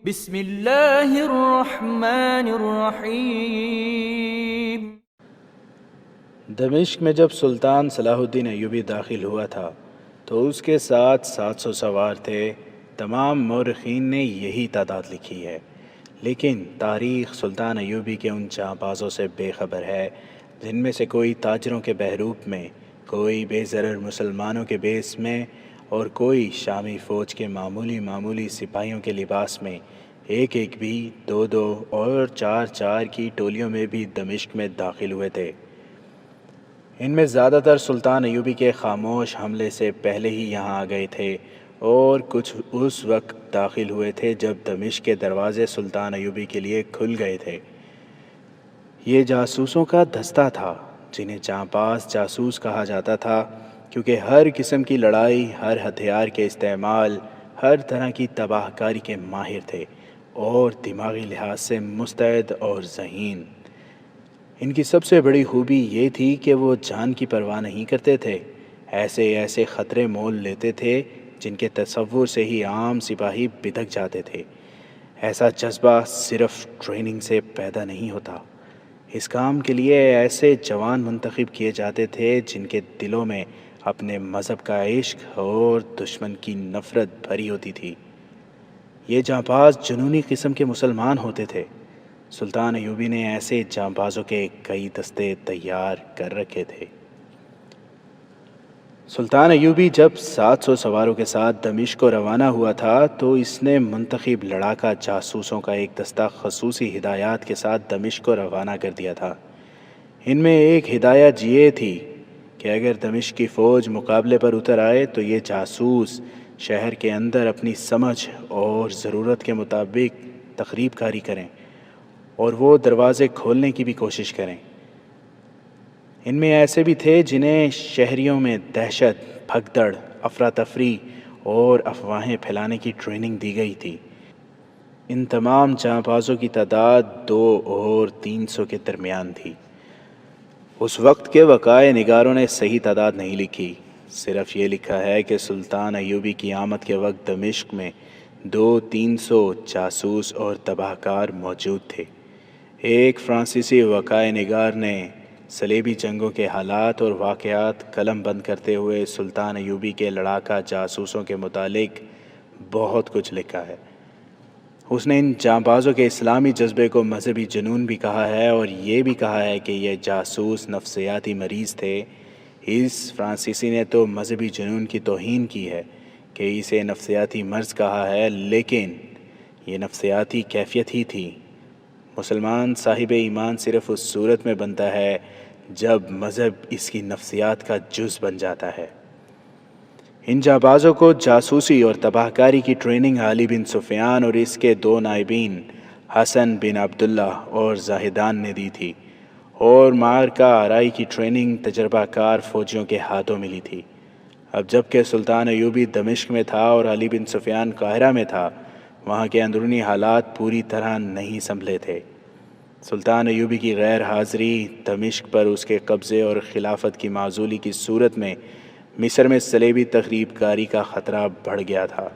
بسم اللہ الرحمن الرحیم۔ دمشق میں جب سلطان صلاح الدین ایوبی داخل ہوا تھا تو اس کے ساتھ 700 سوار تھے۔ تمام مورخین نے یہی تعداد لکھی ہے، لیکن تاریخ سلطان ایوبی کے ان جانبازوں سے بے خبر ہے جن میں سے کوئی تاجروں کے بحروپ میں، کوئی بے ضرر مسلمانوں کے بیس میں، اور کوئی شامی فوج کے معمولی سپاہیوں کے لباس میں، ایک بھی، دو اور چار کی ٹولیوں میں بھی دمشق میں داخل ہوئے تھے۔ ان میں زیادہ تر سلطان ایوبی کے خاموش حملے سے پہلے ہی یہاں آ گئے تھے، اور کچھ اس وقت داخل ہوئے تھے جب دمشق کے دروازے سلطان ایوبی کے لیے کھل گئے تھے۔ یہ جاسوسوں کا دستہ تھا جنہیں جانباز جاسوس کہا جاتا تھا، کیونکہ ہر قسم کی لڑائی، ہر ہتھیار کے استعمال، ہر طرح کی تباہ کاری کے ماہر تھے، اور دماغی لحاظ سے مستعد اور ذہین۔ ان کی سب سے بڑی خوبی یہ تھی کہ وہ جان کی پرواہ نہیں کرتے تھے، ایسے خطرے مول لیتے تھے جن کے تصور سے ہی عام سپاہی بدک جاتے تھے۔ ایسا جذبہ صرف ٹریننگ سے پیدا نہیں ہوتا، اس کام کے لیے ایسے جوان منتخب کیے جاتے تھے جن کے دلوں میں اپنے مذہب کا عشق اور دشمن کی نفرت بھری ہوتی تھی۔ یہ جانباز جنونی قسم کے مسلمان ہوتے تھے۔ سلطان ایوبی نے ایسے جانبازوں کے کئی دستے تیار کر رکھے تھے۔ سلطان ایوبی جب 700 سواروں کے ساتھ دمشق کو روانہ ہوا تھا تو اس نے منتخب لڑاکا جاسوسوں کا ایک دستہ خصوصی ہدایات کے ساتھ دمشق کو روانہ کر دیا تھا۔ ان میں ایک ہدایت یہ تھی کہ اگر دمشق کی فوج مقابلے پر اتر آئے تو یہ جاسوس شہر کے اندر اپنی سمجھ اور ضرورت کے مطابق تخریب کاری کریں اور وہ دروازے کھولنے کی بھی کوشش کریں۔ ان میں ایسے بھی تھے جنہیں شہریوں میں دہشت، بھگدڑ، افراتفری اور افواہیں پھیلانے کی ٹریننگ دی گئی تھی۔ ان تمام جانبازوں کی تعداد 200 اور 300 کے درمیان تھی۔ اس وقت کے وقائع نگاروں نے صحیح تعداد نہیں لکھی، صرف یہ لکھا ہے کہ سلطان ایوبی کی آمد کے وقت دمشق میں 200-300 جاسوس اور تباہ کار موجود تھے۔ ایک فرانسیسی وقائع نگار نے صلیبی جنگوں کے حالات اور واقعات قلم بند کرتے ہوئے سلطان ایوبی کے لڑاکا جاسوسوں کے متعلق بہت کچھ لکھا ہے۔ اس نے ان جانبازوں کے اسلامی جذبے کو مذہبی جنون بھی کہا ہے، اور یہ بھی کہا ہے کہ یہ جاسوس نفسیاتی مریض تھے۔ اس فرانسیسی نے تو مذہبی جنون کی توہین کی ہے کہ اسے نفسیاتی مرض کہا ہے، لیکن یہ نفسیاتی کیفیت ہی تھی۔ مسلمان صاحب ایمان صرف اس صورت میں بنتا ہے جب مذہب اس کی نفسیات کا جز بن جاتا ہے۔ ان جانبازوں کو جاسوسی اور تباہ کاری کی ٹریننگ علی بن سفیان اور اس کے 2 نائبین حسن بن عبداللہ اور زاہدان نے دی تھی، اور معرکہ آرائی کی ٹریننگ تجربہ کار فوجیوں کے ہاتھوں ملی تھی۔ اب جب کہ سلطان ایوبی دمشق میں تھا اور علی بن سفیان قاہرہ میں تھا، وہاں کے اندرونی حالات پوری طرح نہیں سنبھلے تھے۔ سلطان ایوبی کی غیر حاضری دمشق پر اس کے قبضے اور خلافت کی معزولی کی صورت میں مصر میں صلیبی تخریب کاری کا خطرہ بڑھ گیا تھا،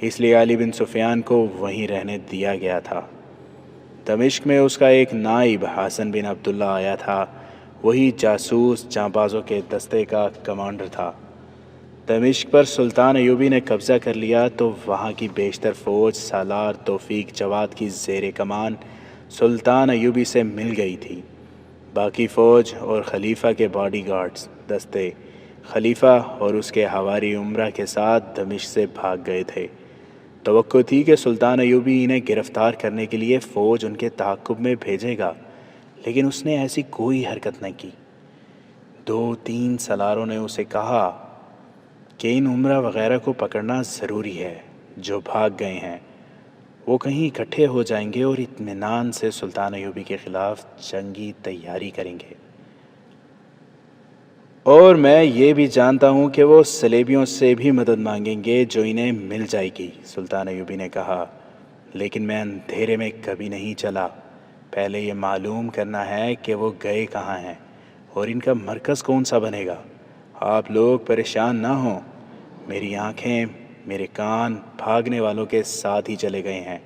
اس لیے علی بن سفیان کو وہیں رہنے دیا گیا تھا۔ دمشق میں اس کا ایک نائب حسن بن عبداللہ آیا تھا، وہی جاسوس جانبازوں کے دستے کا کمانڈر تھا۔ دمشق پر سلطان ایوبی نے قبضہ کر لیا تو وہاں کی بیشتر فوج سالار توفیق جواد کی زیر کمان سلطان ایوبی سے مل گئی تھی۔ باقی فوج اور خلیفہ کے باڈی گارڈز دستے خلیفہ اور اس کے حواری امرا کے ساتھ دمشق سے بھاگ گئے تھے۔ توقع تھی کہ سلطان ایوبی انہیں گرفتار کرنے کے لیے فوج ان کے تعاقب میں بھیجے گا، لیکن اس نے ایسی کوئی حرکت نہ کی۔ 2-3 سالاروں نے اسے کہا کہ ان امرا وغیرہ کو پکڑنا ضروری ہے جو بھاگ گئے ہیں، وہ کہیں اکٹھے ہو جائیں گے اور اطمینان سے سلطان ایوبی کے خلاف جنگی تیاری کریں گے، اور میں یہ بھی جانتا ہوں کہ وہ صلیبیوں سے بھی مدد مانگیں گے جو انہیں مل جائے گی۔ سلطان ایوبی نے کہا، لیکن میں اندھیرے میں کبھی نہیں چلا، پہلے یہ معلوم کرنا ہے کہ وہ گئے کہاں ہیں اور ان کا مرکز کون سا بنے گا۔ آپ لوگ پریشان نہ ہوں، میری آنکھیں، میرے کان بھاگنے والوں کے ساتھ ہی چلے گئے ہیں،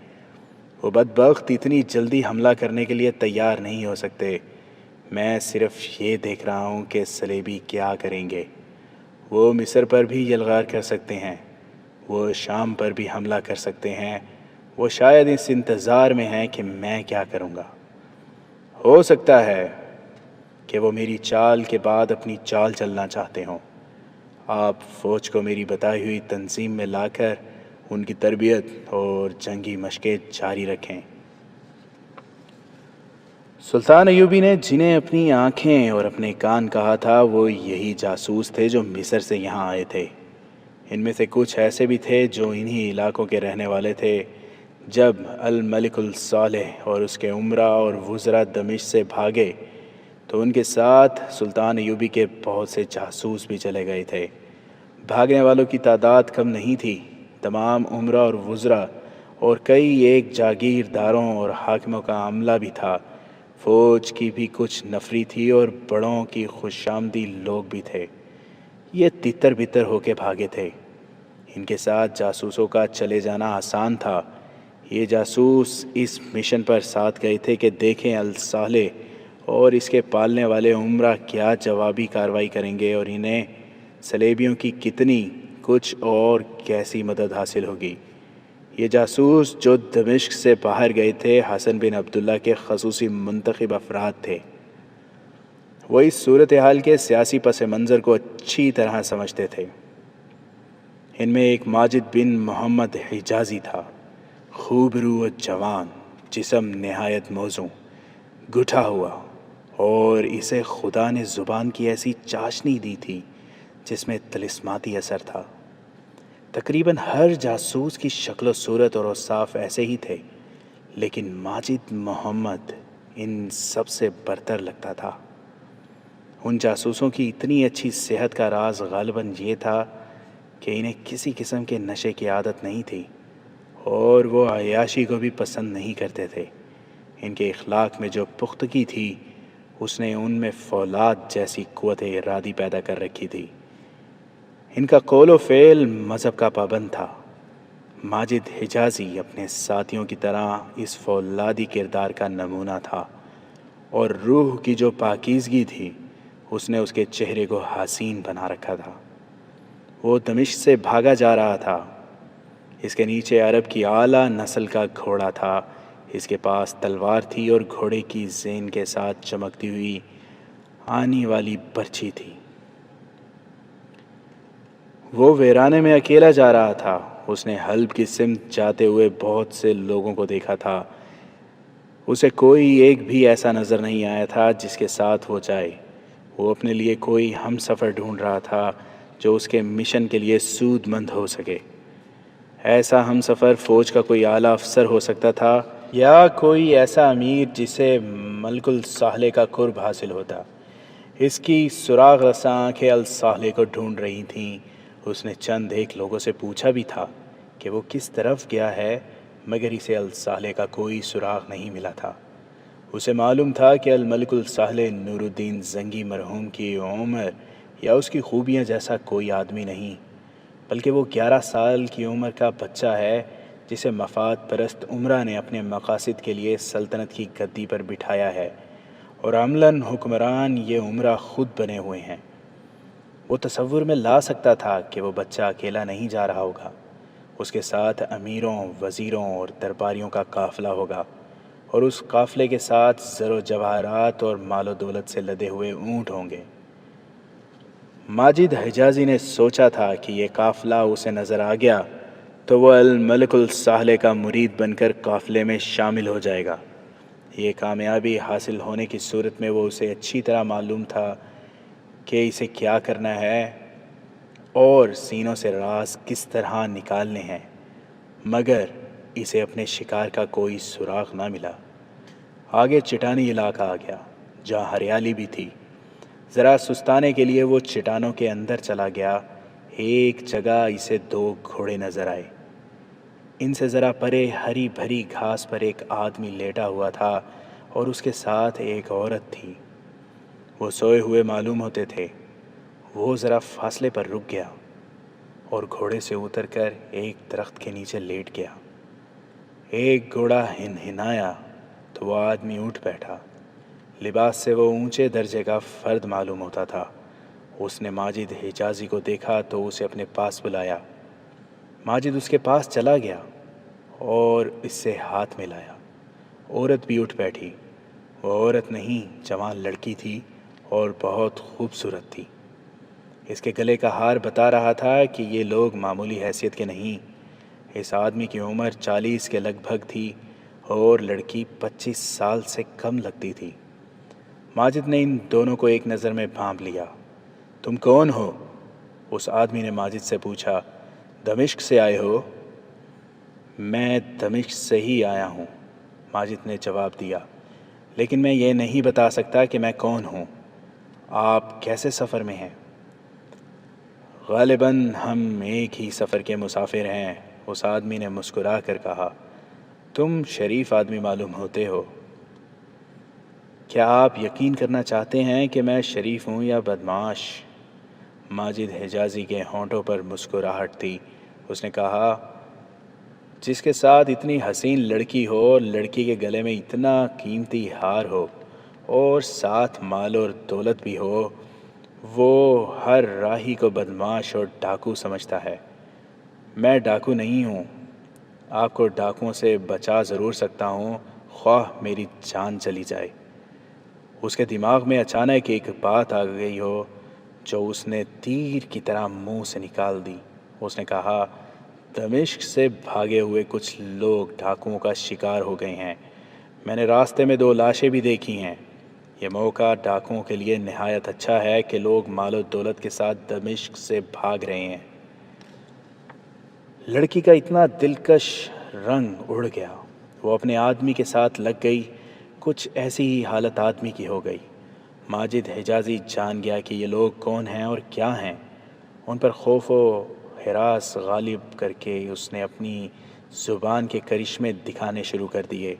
وہ بدبخت اتنی جلدی حملہ کرنے کے لیے تیار نہیں ہو سکتے۔ میں صرف یہ دیکھ رہا ہوں کہ صلیبی کیا کریں گے۔ وہ مصر پر بھی یلغار کر سکتے ہیں، وہ شام پر بھی حملہ کر سکتے ہیں، وہ شاید اس انتظار میں ہیں کہ میں کیا کروں گا۔ ہو سکتا ہے کہ وہ میری چال کے بعد اپنی چال چلنا چاہتے ہوں۔ آپ فوج کو میری بتائی ہوئی تنظیم میں لا کر ان کی تربیت اور جنگی مشقیں جاری رکھیں۔ سلطان ایوبی نے جنہیں اپنی آنکھیں اور اپنے کان کہا تھا وہ یہی جاسوس تھے جو مصر سے یہاں آئے تھے۔ ان میں سے کچھ ایسے بھی تھے جو انہی علاقوں کے رہنے والے تھے۔ جب الملک الصالح اور اس کے امراء اور وزراء دمشق سے بھاگے تو ان کے ساتھ سلطان ایوبی کے بہت سے جاسوس بھی چلے گئے تھے۔ بھاگنے والوں کی تعداد کم نہیں تھی۔ تمام امراء اور وزراء اور کئی ایک جاگیرداروں اور حاکموں کا عملہ بھی تھا۔ فوج کی بھی کچھ نفری تھی اور بڑوں کی خوش آمدی لوگ بھی تھے۔ یہ تتر بتر ہو کے بھاگے تھے۔ ان کے ساتھ جاسوسوں کا چلے جانا آسان تھا۔ یہ جاسوس اس مشن پر ساتھ گئے تھے کہ دیکھیں الصالح اور اس کے پالنے والے امراء کیا جوابی کارروائی کریں گے اور انہیں صلیبیوں کی کتنی کچھ اور کیسی مدد حاصل ہوگی۔ یہ جاسوس جو دمشق سے باہر گئے تھے حسن بن عبداللہ کے خصوصی منتخب افراد تھے۔ وہ اس صورتحال کے سیاسی پس منظر کو اچھی طرح سمجھتے تھے۔ ان میں ایک ماجد بن محمد حجازی تھا، خوب رو و جوان، جسم نہایت موزوں، گٹھا ہوا، اور اسے خدا نے زبان کی ایسی چاشنی دی تھی جس میں طلسماتی اثر تھا۔ تقریباً ہر جاسوس کی شکل و صورت اور اوصاف ایسے ہی تھے، لیکن ماجد محمد ان سب سے برتر لگتا تھا۔ ان جاسوسوں کی اتنی اچھی صحت کا راز غالباً یہ تھا کہ انہیں کسی قسم کے نشے کی عادت نہیں تھی اور وہ عیاشی کو بھی پسند نہیں کرتے تھے۔ ان کے اخلاق میں جو پختگی تھی اس نے ان میں فولاد جیسی قوت ارادی پیدا کر رکھی تھی۔ ان کا قول و فعل مذہب کا پابند تھا۔ ماجد حجازی اپنے ساتھیوں کی طرح اس فولادی کردار کا نمونہ تھا، اور روح کی جو پاکیزگی تھی اس نے اس کے چہرے کو حسین بنا رکھا تھا۔ وہ دمشق سے بھاگا جا رہا تھا۔ اس کے نیچے عرب کی اعلیٰ نسل کا گھوڑا تھا۔ اس کے پاس تلوار تھی اور گھوڑے کی زین کے ساتھ چمکتی ہوئی آنی والی برچھی تھی۔ وہ ویرانے میں اکیلا جا رہا تھا۔ اس نے حلب کی سمت جاتے ہوئے بہت سے لوگوں کو دیکھا تھا۔ اسے کوئی ایک بھی ایسا نظر نہیں آیا تھا جس کے ساتھ وہ جائے۔ وہ اپنے لیے کوئی ہم سفر ڈھونڈ رہا تھا جو اس کے مشن کے لیے سود مند ہو سکے۔ ایسا ہم سفر فوج کا کوئی اعلیٰ افسر ہو سکتا تھا یا کوئی ایسا امیر جسے ملک الصالح کا قرب حاصل ہوتا۔ اس کی سراغ رساں آنکھیں الصالح کو ڈھونڈ رہی تھیں۔ اس نے چند ایک لوگوں سے پوچھا بھی تھا کہ وہ کس طرف گیا ہے، مگر اسے الصالح کا کوئی سراغ نہیں ملا تھا۔ اسے معلوم تھا کہ الملک الصالح نور الدین زنگی مرحوم کی عمر یا اس کی خوبیاں جیسا کوئی آدمی نہیں، بلکہ وہ 11 سال کی عمر کا بچہ ہے جسے مفاد پرست امراء نے اپنے مقاصد کے لیے سلطنت کی گدی پر بٹھایا ہے، اور عملاً حکمران یہ امراء خود بنے ہوئے ہیں۔ وہ تصور میں لا سکتا تھا کہ وہ بچہ اکیلا نہیں جا رہا ہوگا، اس کے ساتھ امیروں، وزیروں اور درباریوں کا قافلہ ہوگا، اور اس قافلے کے ساتھ زر و جواہرات اور مال و دولت سے لدے ہوئے اونٹ ہوں گے۔ ماجد حجازی نے سوچا تھا کہ یہ قافلہ اسے نظر آ گیا تو وہ الملک الصالح کا مرید بن کر قافلے میں شامل ہو جائے گا۔ یہ کامیابی حاصل ہونے کی صورت میں وہ اسے اچھی طرح معلوم تھا کہ اسے کیا کرنا ہے اور سینوں سے راز کس طرح نکالنے ہیں، مگر اسے اپنے شکار کا کوئی سراغ نہ ملا۔ آگے چٹانی علاقہ آ گیا جہاں ہریالی بھی تھی۔ ذرا سستانے کے لیے وہ چٹانوں کے اندر چلا گیا۔ ایک جگہ اسے 2 گھوڑے نظر آئے۔ ان سے ذرا پرے ہری بھری گھاس پر ایک آدمی لیٹا ہوا تھا اور اس کے ساتھ ایک عورت تھی۔ وہ سوئے ہوئے معلوم ہوتے تھے۔ وہ ذرا فاصلے پر رک گیا اور گھوڑے سے اتر کر ایک درخت کے نیچے لیٹ گیا۔ ایک گھوڑا ہنہنایا تو وہ آدمی اٹھ بیٹھا۔ لباس سے وہ اونچے درجے کا فرد معلوم ہوتا تھا۔ اس نے ماجد حجازی کو دیکھا تو اسے اپنے پاس بلایا۔ ماجد اس کے پاس چلا گیا اور اس سے ہاتھ ملایا۔ عورت بھی اٹھ بیٹھی۔ وہ عورت نہیں، جوان لڑکی تھی اور بہت خوبصورت تھی۔ اس کے گلے کا ہار بتا رہا تھا کہ یہ لوگ معمولی حیثیت کے نہیں۔ اس آدمی کی عمر 40 کے لگ بھگ تھی اور لڑکی 25 سال سے کم لگتی تھی۔ ماجد نے ان دونوں کو ایک نظر میں بھانپ لیا۔ تم کون ہو؟ اس آدمی نے ماجد سے پوچھا۔ دمشق سے آئے ہو؟ میں دمشق سے ہی آیا ہوں، ماجد نے جواب دیا، لیکن میں یہ نہیں بتا سکتا کہ میں کون ہوں۔ آپ کیسے سفر میں ہیں؟ غالباً ہم ایک ہی سفر کے مسافر ہیں، اس آدمی نے مسکرا کر کہا۔ تم شریف آدمی معلوم ہوتے ہو۔ کیا آپ یقین کرنا چاہتے ہیں کہ میں شریف ہوں یا بدمعاش؟ ماجد حجازی کے ہونٹوں پر مسکراہٹ تھی۔ اس نے کہا، جس کے ساتھ اتنی حسین لڑکی ہو اور لڑکی کے گلے میں اتنا قیمتی ہار ہو اور ساتھ مال اور دولت بھی ہو، وہ ہر راہی کو بدمعاش اور ڈاکو سمجھتا ہے۔ میں ڈاکو نہیں ہوں۔ آپ کو ڈاکوؤں سے بچا ضرور سکتا ہوں، خواہ میری جان چلی جائے۔ اس کے دماغ میں اچانک ایک بات آ گئی ہو جو اس نے تیر کی طرح منہ سے نکال دی۔ اس نے کہا، دمشق سے بھاگے ہوئے کچھ لوگ ڈاکوؤں کا شکار ہو گئے ہیں۔ میں نے راستے میں 2 لاشیں بھی دیکھی ہیں۔ یہ موقع ڈاکوؤں کے لیے نہایت اچھا ہے کہ لوگ مال و دولت کے ساتھ دمشق سے بھاگ رہے ہیں۔ لڑکی کا اتنا دلکش رنگ اڑ گیا، وہ اپنے آدمی کے ساتھ لگ گئی۔ کچھ ایسی ہی حالت آدمی کی ہو گئی۔ ماجد حجازی جان گیا کہ یہ لوگ کون ہیں اور کیا ہیں۔ ان پر خوف و ہراس غالب کر کے اس نے اپنی زبان کے کرشمے دکھانے شروع کر دیے۔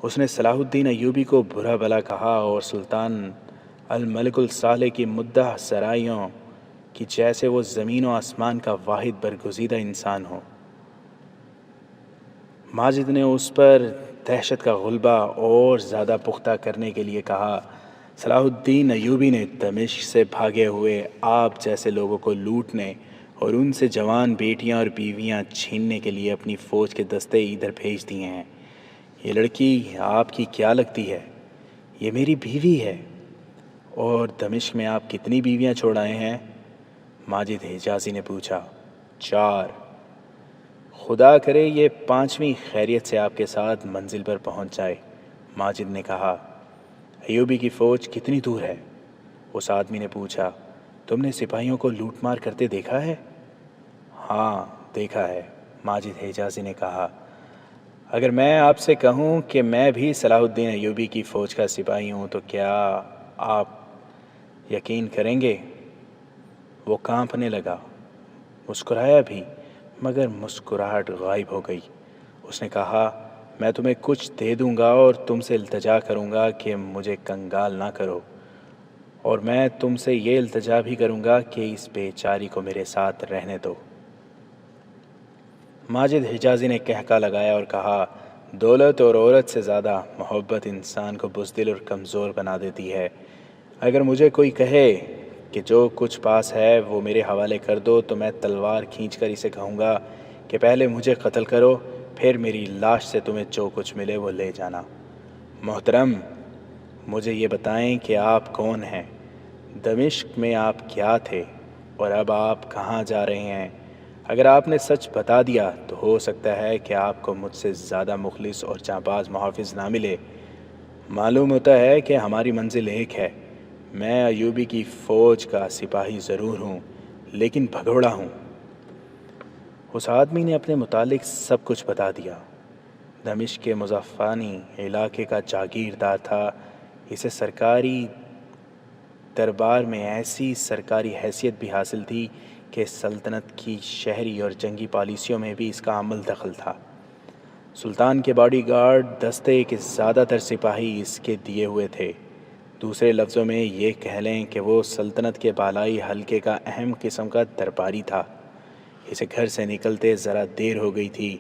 اس نے صلاح الدین ایوبی کو برا بھلا کہا اور سلطان الملک الصالح کی مدح سرائیوں کی جیسے وہ زمین و آسمان کا واحد برگزیدہ انسان ہو۔ ماجد نے اس پر دہشت کا غلبہ اور زیادہ پختہ کرنے کے لیے کہا، صلاح الدین ایوبی نے دمشق سے بھاگے ہوئے آپ جیسے لوگوں کو لوٹنے اور ان سے جوان بیٹیاں اور بیویاں چھیننے کے لیے اپنی فوج کے دستے ادھر بھیج دیے ہیں۔ یہ لڑکی آپ کی کیا لگتی ہے؟ یہ میری بیوی ہے۔ اور دمشق میں آپ کتنی بیویاں چھوڑ آئے ہیں؟ ماجد حجازی نے پوچھا۔ 4۔ خدا کرے یہ 5ویں خیریت سے آپ کے ساتھ منزل پر پہنچ جائے، ماجد نے کہا۔ ایوبی کی فوج کتنی دور ہے؟ اس آدمی نے پوچھا۔ تم نے سپاہیوں کو لوٹ مار کرتے دیکھا ہے؟ ہاں دیکھا ہے، ماجد حجازی نے کہا۔ اگر میں آپ سے کہوں کہ میں بھی صلاح الدین ایوبی کی فوج کا سپاہی ہوں تو کیا آپ یقین کریں گے؟ وہ کانپنے لگا، مسکرایا بھی، مگر مسکراہٹ غائب ہو گئی۔ اس نے کہا، میں تمہیں کچھ دے دوں گا اور تم سے التجا کروں گا کہ مجھے کنگال نہ کرو، اور میں تم سے یہ التجا بھی کروں گا کہ اس بیچاری کو میرے ساتھ رہنے دو۔ ماجد حجازی نے کہکا لگایا اور کہا، دولت اور عورت سے زیادہ محبت انسان کو بزدل اور کمزور بنا دیتی ہے۔ اگر مجھے کوئی کہے کہ جو کچھ پاس ہے وہ میرے حوالے کر دو تو میں تلوار کھینچ کر اسے کہوں گا کہ پہلے مجھے قتل کرو، پھر میری لاش سے تمہیں جو کچھ ملے وہ لے جانا۔ محترم، مجھے یہ بتائیں کہ آپ کون ہیں، دمشق میں آپ کیا تھے اور اب آپ کہاں جا رہے ہیں؟ اگر آپ نے سچ بتا دیا تو ہو سکتا ہے کہ آپ کو مجھ سے زیادہ مخلص اور جانباز محافظ نہ ملے۔ معلوم ہوتا ہے کہ ہماری منزل ایک ہے۔ میں ایوبی کی فوج کا سپاہی ضرور ہوں، لیکن بھگوڑا ہوں۔ اس آدمی نے اپنے متعلق سب کچھ بتا دیا۔ دمشق کے مضافانی علاقے کا جاگیردار تھا۔ اسے سرکاری دربار میں ایسی سرکاری حیثیت بھی حاصل تھی کہ سلطنت کی شہری اور جنگی پالیسیوں میں بھی اس کا عمل دخل تھا۔ سلطان کے باڈی گارڈ دستے کے زیادہ تر سپاہی اس کے دیے ہوئے تھے۔ دوسرے لفظوں میں یہ کہہ لیں کہ وہ سلطنت کے بالائی حلقے کا اہم قسم کا درباری تھا۔ اسے گھر سے نکلتے ذرا دیر ہو گئی تھی۔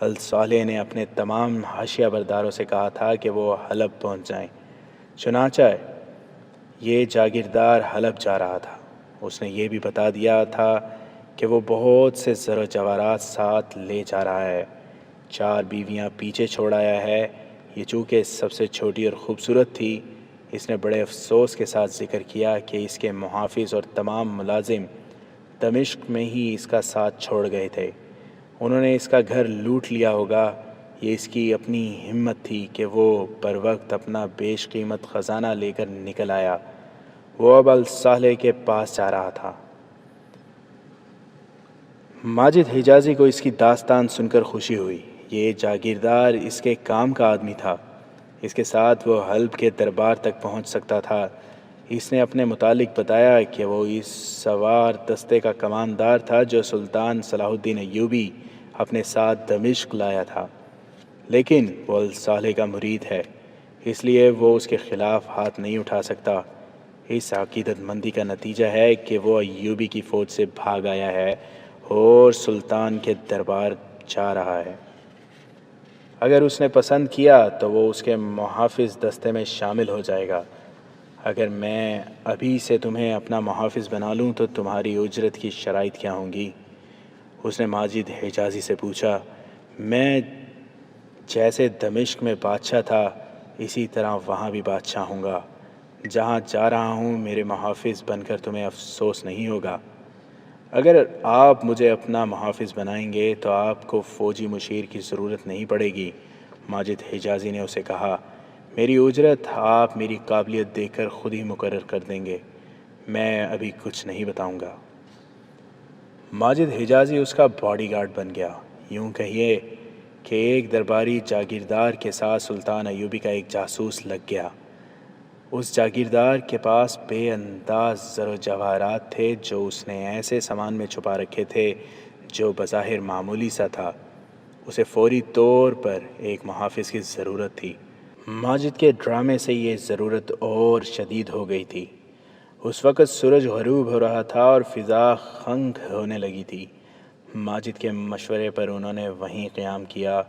الصالح نے اپنے تمام حاشیہ برداروں سے کہا تھا کہ وہ حلب پہنچ جائیں۔ چنانچہ یہ جاگیردار حلب جا رہا تھا۔ اس نے یہ بھی بتا دیا تھا کہ وہ بہت سے زر و جواہرات ساتھ لے جا رہا ہے۔ 4 بیویاں پیچھے چھوڑ آیا ہے۔ یہ چونکہ سب سے چھوٹی اور خوبصورت تھی، اس نے بڑے افسوس کے ساتھ ذکر کیا کہ اس کے محافظ اور تمام ملازم دمشق میں ہی اس کا ساتھ چھوڑ گئے تھے۔ انہوں نے اس کا گھر لوٹ لیا ہوگا۔ یہ اس کی اپنی ہمت تھی کہ وہ بر وقت اپنا بیش قیمت خزانہ لے کر نکل آیا۔ وہ اب الصالح کے پاس جا رہا تھا۔ ماجد حجازی کو اس کی داستان سن کر خوشی ہوئی۔ یہ جاگیردار اس کے کام کا آدمی تھا۔ اس کے ساتھ وہ حلب کے دربار تک پہنچ سکتا تھا۔ اس نے اپنے متعلق بتایا کہ وہ اس سوار دستے کا کماندار تھا جو سلطان صلاح الدین ایوبی اپنے ساتھ دمشق لایا تھا، لیکن وہ الصالح کا مرید ہے، اس لیے وہ اس کے خلاف ہاتھ نہیں اٹھا سکتا۔ اس عقیدت مندی کا نتیجہ ہے کہ وہ ایوبی کی فوج سے بھاگ آیا ہے اور سلطان کے دربار جا رہا ہے۔ اگر اس نے پسند کیا تو وہ اس کے محافظ دستے میں شامل ہو جائے گا۔ اگر میں ابھی سے تمہیں اپنا محافظ بنا لوں تو تمہاری اجرت کی شرائط کیا ہوں گی؟ اس نے ماجد حجازی سے پوچھا۔ میں جیسے دمشق میں بادشاہ تھا اسی طرح وہاں بھی بادشاہ ہوں گا۔ جہاں جا رہا ہوں میرے محافظ بن کر تمہیں افسوس نہیں ہوگا۔ اگر آپ مجھے اپنا محافظ بنائیں گے تو آپ کو فوجی مشیر کی ضرورت نہیں پڑے گی۔ ماجد حجازی نے اسے کہا، میری اجرت آپ میری قابلیت دیکھ کر خود ہی مقرر کر دیں گے، میں ابھی کچھ نہیں بتاؤں گا۔ ماجد حجازی اس کا باڈی گارڈ بن گیا۔ یوں کہیے کہ ایک درباری جاگیردار کے ساتھ سلطان ایوبی کا ایک جاسوس لگ گیا۔ اس جاگیردار کے پاس بے انداز زر و جواہرات تھے جو اس نے ایسے سامان میں چھپا رکھے تھے جو بظاہر معمولی سا تھا۔ اسے فوری طور پر ایک محافظ کی ضرورت تھی۔ ماجد کے ڈرامے سے یہ ضرورت اور شدید ہو گئی تھی۔ اس وقت سورج غروب ہو رہا تھا اور فضا خنک ہونے لگی تھی۔ ماجد کے مشورے پر انہوں نے وہیں قیام کیا۔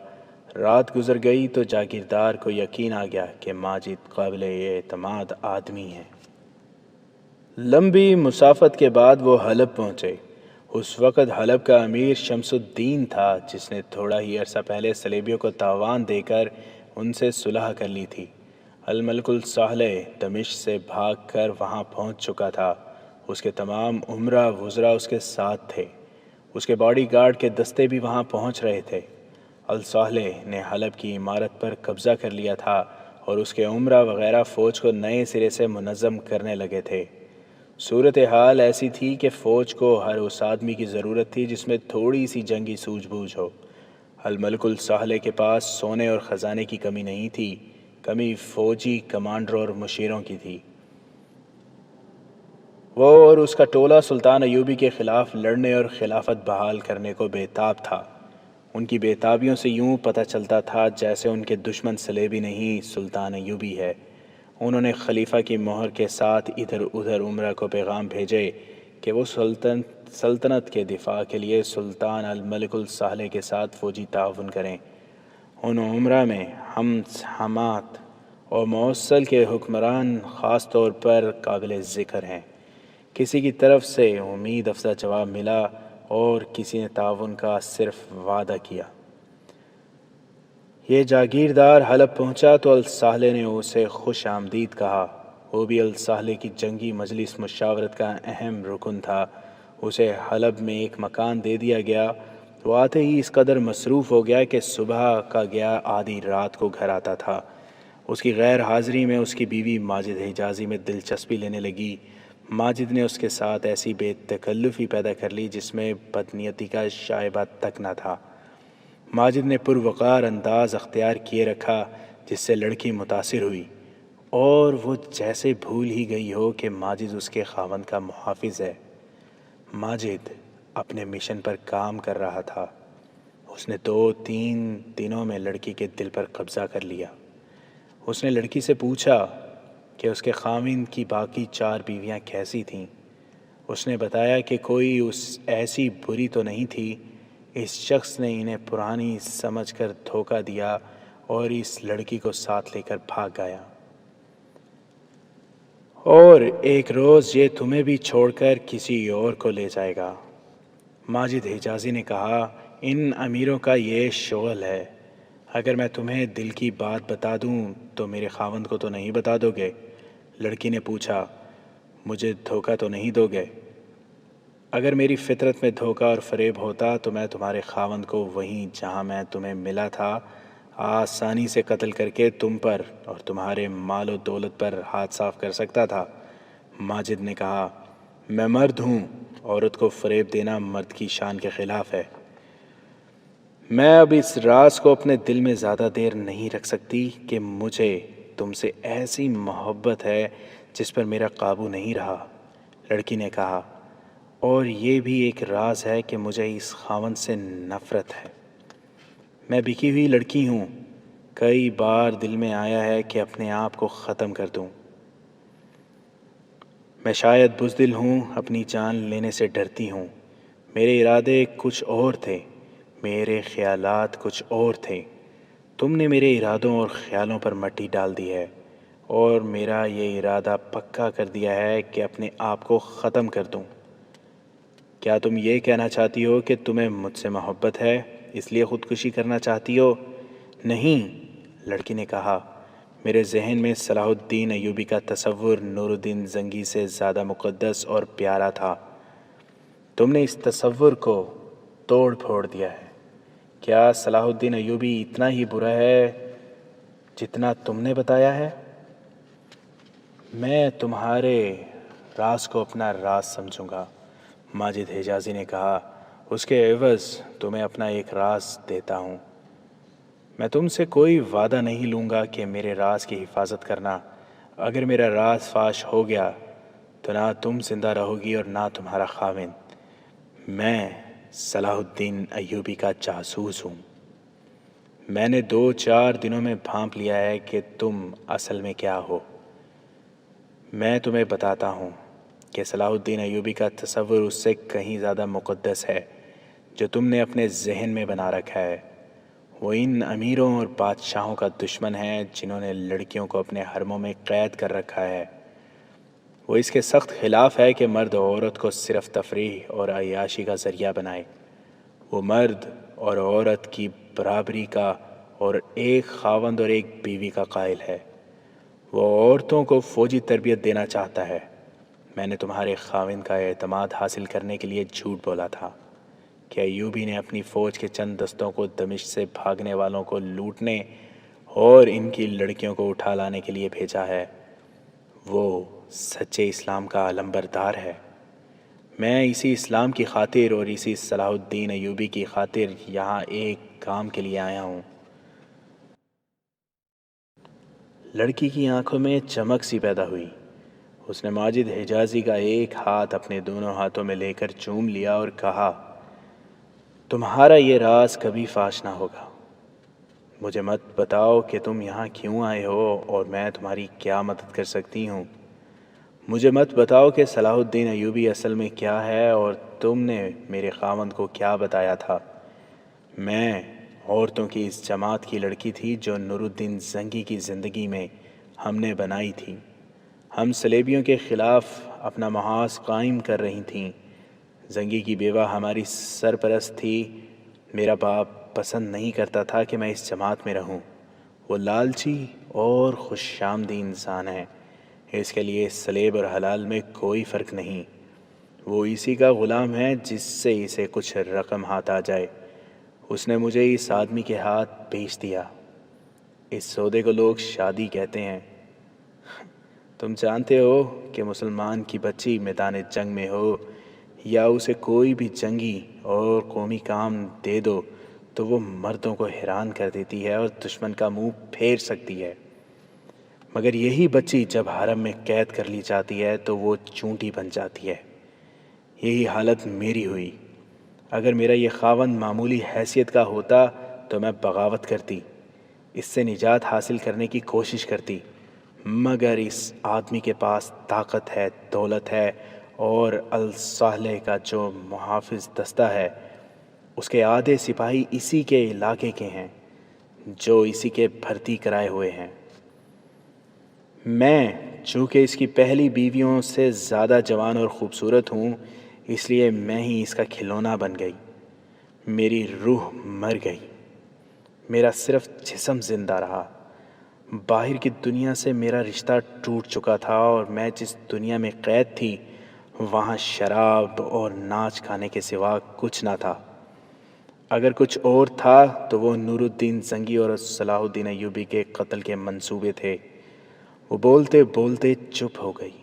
رات گزر گئی تو جاگیردار کو یقین آ گیا کہ ماجد قابل اعتماد آدمی ہے۔ لمبی مسافت کے بعد وہ حلب پہنچے۔ اس وقت حلب کا امیر شمس الدین تھا جس نے تھوڑا ہی عرصہ پہلے صلیبیوں کو تاوان دے کر ان سے صلح کر لی تھی۔ الملک الصالح دمشق سے بھاگ کر وہاں پہنچ چکا تھا۔ اس کے تمام امراء وزراء اس کے ساتھ تھے۔ اس کے باڈی گارڈ کے دستے بھی وہاں پہنچ رہے تھے۔ الصالح نے حلب کی عمارت پر قبضہ کر لیا تھا اور اس کے امراء وغیرہ فوج کو نئے سرے سے منظم کرنے لگے تھے۔ صورتحال ایسی تھی کہ فوج کو ہر اس آدمی کی ضرورت تھی جس میں تھوڑی سی جنگی سوجھ بوجھ ہو۔ الملک الصالح کے پاس سونے اور خزانے کی کمی نہیں تھی، کمی فوجی کمانڈروں اور مشیروں کی تھی۔ وہ اور اس کا ٹولہ سلطان ایوبی کے خلاف لڑنے اور خلافت بحال کرنے کو بے تاب تھا۔ ان کی بے تابیوں سے یوں پتہ چلتا تھا جیسے ان کے دشمن صلیبی نہیں سلطان ایوبی ہے۔ انہوں نے خلیفہ کی مہر کے ساتھ ادھر ادھر امراء کو پیغام بھیجے کہ وہ سلطنت کے دفاع کے لیے سلطان الملک الصالح کے ساتھ فوجی تعاون کریں۔ ان امراء میں حمات اور موصل کے حکمران خاص طور پر قابل ذکر ہیں۔ کسی کی طرف سے امید افزا جواب ملا اور کسی نے تعاون کا صرف وعدہ کیا۔ یہ جاگیردار حلب پہنچا تو الصالح نے اسے خوش آمدید کہا۔ وہ بھی الصالح کی جنگی مجلس مشاورت کا اہم رکن تھا۔ اسے حلب میں ایک مکان دے دیا گیا۔ وہ آتے ہی اس قدر مصروف ہو گیا کہ صبح کا گیا آدھی رات کو گھر آتا تھا۔ اس کی غیر حاضری میں اس کی بیوی ماجد حجازی میں دلچسپی لینے لگی۔ ماجد نے اس کے ساتھ ایسی بے تکلفی پیدا کر لی جس میں بدنیتی کا شائبہ تک نہ تھا۔ ماجد نے پروقار انداز اختیار کیے رکھا جس سے لڑکی متاثر ہوئی اور وہ جیسے بھول ہی گئی ہو کہ ماجد اس کے خاوند کا محافظ ہے۔ ماجد اپنے مشن پر کام کر رہا تھا۔ اس نے 2-3 دنوں میں لڑکی کے دل پر قبضہ کر لیا۔ اس نے لڑکی سے پوچھا کہ اس کے خاوند کی باقی 4 بیویاں کیسی تھیں۔ اس نے بتایا کہ کوئی ایسی بری تو نہیں تھی۔ اس شخص نے انہیں پرانی سمجھ کر دھوکہ دیا اور اس لڑکی کو ساتھ لے کر بھاگ گیا، اور ایک روز یہ تمہیں بھی چھوڑ کر کسی اور کو لے جائے گا۔ ماجد حجازی نے کہا، ان امیروں کا یہ شغل ہے، اگر میں تمہیں دل کی بات بتا دوں تو میرے خاوند کو تو نہیں بتا دو گے؟ لڑکی نے پوچھا، مجھے دھوکہ تو نہیں دو گے؟ اگر میری فطرت میں دھوکہ اور فریب ہوتا تو میں تمہارے خاوند کو وہیں جہاں میں تمہیں ملا تھا آسانی سے قتل کر کے تم پر اور تمہارے مال و دولت پر ہاتھ صاف کر سکتا تھا۔ ماجد نے کہا، میں مرد ہوں، عورت کو فریب دینا مرد کی شان کے خلاف ہے۔ میں اب اس راز کو اپنے دل میں زیادہ دیر نہیں رکھ سکتی کہ مجھے تم سے ایسی محبت ہے جس پر میرا قابو نہیں رہا۔ لڑکی نے کہا، اور یہ بھی ایک راز ہے کہ مجھے اس خاوند سے نفرت ہے۔ میں بکی ہوئی لڑکی ہوں، کئی بار دل میں آیا ہے کہ اپنے آپ کو ختم کر دوں۔ میں شاید بزدل ہوں، اپنی جان لینے سے ڈرتی ہوں۔ میرے ارادے کچھ اور تھے، میرے خیالات کچھ اور تھے۔ تم نے میرے ارادوں اور خیالوں پر مٹی ڈال دی ہے، اور میرا یہ ارادہ پکا کر دیا ہے کہ اپنے آپ کو ختم کر دوں۔ کیا تم یہ کہنا چاہتی ہو کہ تمہیں مجھ سے محبت ہے، اس لیے خودکشی کرنا چاہتی ہو؟ نہیں، لڑکی نے کہا، میرے ذہن میں صلاح الدین ایوبی کا تصور نور الدین زنگی سے زیادہ مقدس اور پیارا تھا۔ تم نے اس تصور کو توڑ پھوڑ دیا ہے۔ کیا صلاح الدین ایوبی اتنا ہی برا ہے جتنا تم نے بتایا ہے؟ میں تمہارے راز کو اپنا راز سمجھوں گا، ماجد حجازی نے کہا۔ اس کے عوض تمہیں اپنا ایک راز دیتا ہوں۔ میں تم سے کوئی وعدہ نہیں لوں گا کہ میرے راز کی حفاظت کرنا۔ اگر میرا راز فاش ہو گیا تو نہ تم زندہ رہو گی اور نہ تمہارا خاوند۔ میں صلاح الدین ایوبی کا جاسوس ہوں۔ میں نے 2-4 دنوں میں بھانپ لیا ہے کہ تم اصل میں کیا ہو۔ میں تمہیں بتاتا ہوں کہ صلاح الدین ایوبی کا تصور اس سے کہیں زیادہ مقدس ہے جو تم نے اپنے ذہن میں بنا رکھا ہے۔ وہ ان امیروں اور بادشاہوں کا دشمن ہے جنہوں نے لڑکیوں کو اپنے حرموں میں قید کر رکھا ہے۔ وہ اس کے سخت خلاف ہے کہ مرد عورت کو صرف تفریح اور عیاشی کا ذریعہ بنائے۔ وہ مرد اور عورت کی برابری کا اور ایک خاوند اور ایک بیوی کا قائل ہے۔ وہ عورتوں کو فوجی تربیت دینا چاہتا ہے۔ میں نے تمہارے خاوند کا اعتماد حاصل کرنے کے لیے جھوٹ بولا تھا کہ ایوبی نے اپنی فوج کے چند دستوں کو دمشق سے بھاگنے والوں کو لوٹنے اور ان کی لڑکیوں کو اٹھا لانے کے لیے بھیجا ہے۔ وہ سچے اسلام کا علمبردار ہے۔ میں اسی اسلام کی خاطر اور اسی صلاح الدین ایوبی کی خاطر یہاں ایک کام کے لیے آیا ہوں۔ لڑکی کی آنکھوں میں چمک سی پیدا ہوئی۔ اس نے ماجد حجازی کا ایک ہاتھ اپنے دونوں ہاتھوں میں لے کر چوم لیا اور کہا، تمہارا یہ راز کبھی فاش نہ ہوگا۔ مجھے مت بتاؤ کہ تم یہاں کیوں آئے ہو اور میں تمہاری کیا مدد کر سکتی ہوں۔ مجھے مت بتاؤ کہ صلاح الدین ایوبی اصل میں کیا ہے اور تم نے میرے خاوند کو کیا بتایا تھا۔ میں عورتوں کی اس جماعت کی لڑکی تھی جو نور الدین زنگی کی زندگی میں ہم نے بنائی تھی۔ ہم صلیبیوں کے خلاف اپنا محاذ قائم کر رہی تھیں۔ زنگی کی بیوہ ہماری سرپرست تھی۔ میرا باپ پسند نہیں کرتا تھا کہ میں اس جماعت میں رہوں۔ وہ لالچی اور خوش آمدی انسان ہے۔ اس کے لیے سلیب اور حلال میں کوئی فرق نہیں۔ وہ اسی کا غلام ہے جس سے اسے کچھ رقم ہاتھ آ جائے۔ اس نے مجھے اس آدمی کے ہاتھ بیچ دیا۔ اس سودے کو لوگ شادی کہتے ہیں۔ تم جانتے ہو کہ مسلمان کی بچی میدان جنگ میں ہو یا اسے کوئی بھی جنگی اور قومی کام دے دو تو وہ مردوں کو حیران کر دیتی ہے اور دشمن کا منہ پھیر سکتی ہے، مگر یہی بچی جب حرم میں قید کر لی جاتی ہے تو وہ چونٹی بن جاتی ہے۔ یہی حالت میری ہوئی۔ اگر میرا یہ خاوند معمولی حیثیت کا ہوتا تو میں بغاوت کرتی، اس سے نجات حاصل کرنے کی کوشش کرتی، مگر اس آدمی کے پاس طاقت ہے، دولت ہے اور الصالح کا جو محافظ دستہ ہے اس کے آدھے سپاہی اسی کے علاقے کے ہیں جو اسی کے بھرتی کرائے ہوئے ہیں۔ میں چونکہ اس کی پہلی بیویوں سے زیادہ جوان اور خوبصورت ہوں، اس لیے میں ہی اس کا کھلونا بن گئی۔ میری روح مر گئی، میرا صرف جسم زندہ رہا۔ باہر کی دنیا سے میرا رشتہ ٹوٹ چکا تھا اور میں جس دنیا میں قید تھی وہاں شراب اور ناچ کھانے کے سوا کچھ نہ تھا۔ اگر کچھ اور تھا تو وہ نور الدین زنگی اور صلاح الدین ایوبی کے قتل کے منصوبے تھے۔ وہ بولتے بولتے چپ ہو گئی۔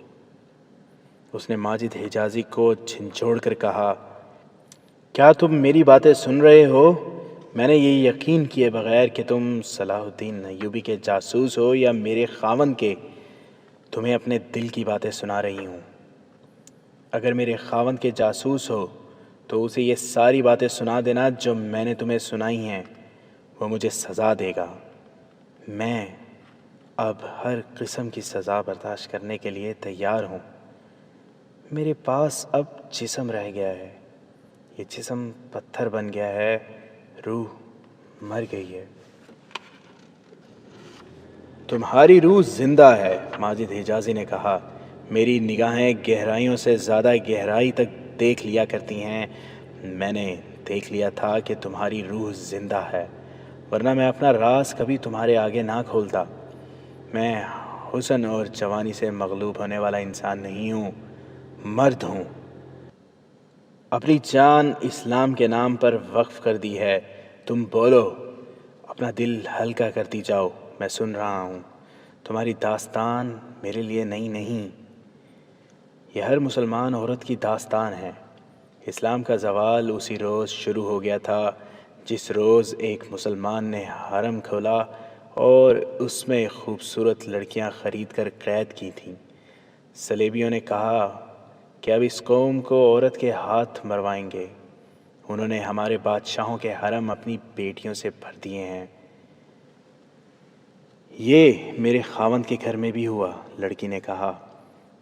اس نے ماجد حجازی کو جھنجھوڑ کر کہا، کیا تم میری باتیں سن رہے ہو؟ میں نے یہ یقین کیے بغیر کہ تم صلاح الدین ایوبی کے جاسوس ہو یا میرے خاوند کے، تمہیں اپنے دل کی باتیں سنا رہی ہوں۔ اگر میرے خاوند کے جاسوس ہو تو اسے یہ ساری باتیں سنا دینا جو میں نے تمہیں سنائی ہیں، وہ مجھے سزا دے گا۔ میں اب ہر قسم کی سزا برداشت کرنے کے لیے تیار ہوں۔ میرے پاس اب جسم رہ گیا ہے، یہ جسم پتھر بن گیا ہے، روح مر گئی ہے۔ تمہاری روح زندہ ہے، ماجد حجازی نے کہا۔ میری نگاہیں گہرائیوں سے زیادہ گہرائی تک دیکھ لیا کرتی ہیں۔ میں نے دیکھ لیا تھا کہ تمہاری روح زندہ ہے، ورنہ میں اپنا راز کبھی تمہارے آگے نہ کھولتا۔ میں حسن اور جوانی سے مغلوب ہونے والا انسان نہیں ہوں، مرد ہوں۔ اپنی جان اسلام کے نام پر وقف کر دی ہے۔ تم بولو، اپنا دل ہلکا کرتی جاؤ، میں سن رہا ہوں۔ تمہاری داستان میرے لیے نئی نہیں، یہ ہر مسلمان عورت کی داستان ہے۔ اسلام کا زوال اسی روز شروع ہو گیا تھا جس روز ایک مسلمان نے حرم کھولا اور اس میں خوبصورت لڑکیاں خرید کر قید کی تھیں۔ صلیبیوں نے کہا کہ اب اس قوم کو عورت کے ہاتھ مروائیں گے۔ انہوں نے ہمارے بادشاہوں کے حرم اپنی بیٹیوں سے بھر دیے ہیں۔ یہ میرے خاوند کے گھر میں بھی ہوا، لڑکی نے کہا۔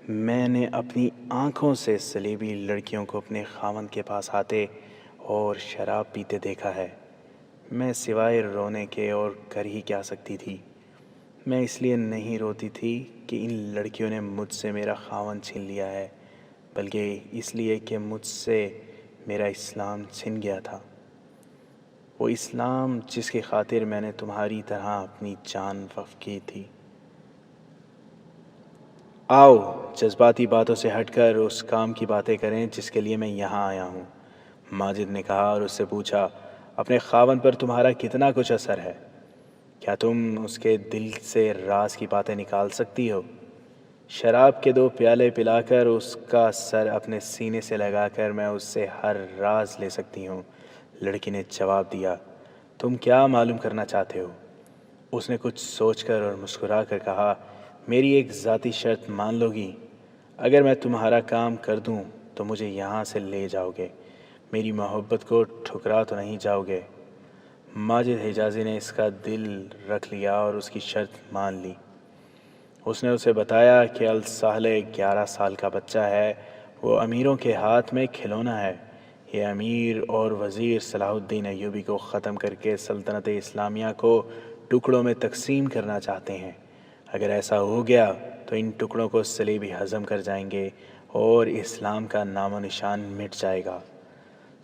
میں نے اپنی آنکھوں سے صلیبی لڑکیوں کو اپنے خاوند کے پاس آتے اور شراب پیتے دیکھا ہے۔ میں سوائے رونے کے اور کر ہی کیا سکتی تھی؟ میں اس لیے نہیں روتی تھی کہ ان لڑکیوں نے مجھ سے میرا خاوند چھین لیا ہے، بلکہ اس لیے کہ مجھ سے میرا اسلام چھن گیا تھا، وہ اسلام جس کی خاطر میں نے تمہاری طرح اپنی جان وقف کی تھی۔ آؤ جذباتی باتوں سے ہٹ کر اس کام کی باتیں کریں جس کے لیے میں یہاں آیا ہوں، ماجد نے کہا اور اس سے پوچھا، اپنے خاوند پر تمہارا کتنا کچھ اثر ہے؟ کیا تم اس کے دل سے راز کی باتیں نکال سکتی ہو؟ شراب کے 2 پیالے پلا کر اس کا سر اپنے سینے سے لگا کر میں اس سے ہر راز لے سکتی ہوں، لڑکی نے جواب دیا۔ تم کیا معلوم کرنا چاہتے ہو؟ اس نے کچھ سوچ کر اور مسکرا کر کہا، میری ایک ذاتی شرط مان لو گی؟ اگر میں تمہارا کام کر دوں تو مجھے یہاں سے لے جاؤ گے، میری محبت کو ٹھکرا تو نہیں جاؤ گے؟ ماجد حجازی نے اس کا دل رکھ لیا اور اس کی شرط مان لی۔ اس نے اسے بتایا کہ الساحل 11 سال کا بچہ ہے، وہ امیروں کے ہاتھ میں کھلونا ہے۔ یہ امیر اور وزیر صلاح الدین ایوبی کو ختم کر کے سلطنت اسلامیہ کو ٹکڑوں میں تقسیم کرنا چاہتے ہیں۔ اگر ایسا ہو گیا تو ان ٹکڑوں کو صلیبی ہضم کر جائیں گے اور اسلام کا نام و نشان مٹ جائے گا۔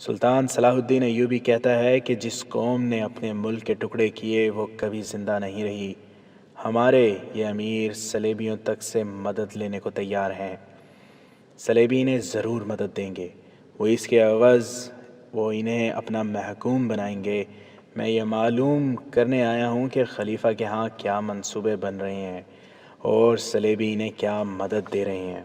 سلطان صلاح الدین ایوبی کہتا ہے کہ جس قوم نے اپنے ملک کے ٹکڑے کیے وہ کبھی زندہ نہیں رہی۔ ہمارے یہ امیر صلیبیوں تک سے مدد لینے کو تیار ہیں۔ صلیبی انہیں ضرور مدد دیں گے، وہ اس کے عوض وہ انہیں اپنا محکوم بنائیں گے۔ میں یہ معلوم کرنے آیا ہوں کہ خلیفہ کے ہاں کیا منصوبے بن رہے ہیں اور صلیبی انہیں کیا مدد دے رہے ہیں۔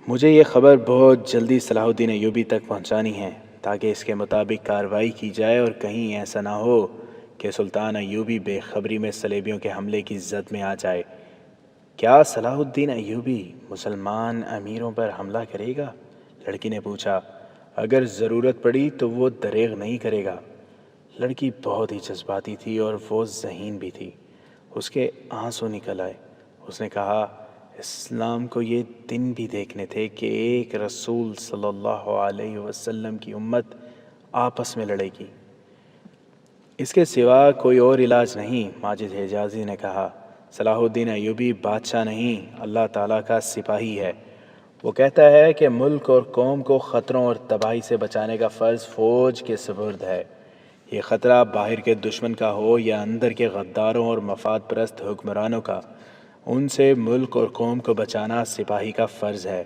مجھے یہ خبر بہت جلدی صلاح الدین ایوبی تک پہنچانی ہے تاکہ اس کے مطابق کارروائی کی جائے اور کہیں ایسا نہ ہو کہ سلطان ایوبی بے خبری میں صلیبیوں کے حملے کی زد میں آ جائے۔ کیا صلاح الدین ایوبی مسلمان امیروں پر حملہ کرے گا؟ لڑکی نے پوچھا۔ اگر ضرورت پڑی تو وہ دریغ نہیں کرے گا۔ لڑکی بہت ہی جذباتی تھی اور وہ ذہین بھی تھی۔ اس کے آنسو نکل آئے۔ اس نے کہا، اسلام کو یہ دن بھی دیکھنے تھے کہ ایک رسول صلی اللہ علیہ وسلم کی امت آپس میں لڑے گی، اس کے سوا کوئی اور علاج نہیں۔ ماجد حجازی نے کہا، صلاح الدین ایوبی بادشاہ نہیں، اللہ تعالیٰ کا سپاہی ہے۔ وہ کہتا ہے کہ ملک اور قوم کو خطروں اور تباہی سے بچانے کا فرض فوج کے سپرد ہے۔ یہ خطرہ باہر کے دشمن کا ہو یا اندر کے غداروں اور مفاد پرست حکمرانوں کا، ان سے ملک اور قوم کو بچانا سپاہی کا فرض ہے۔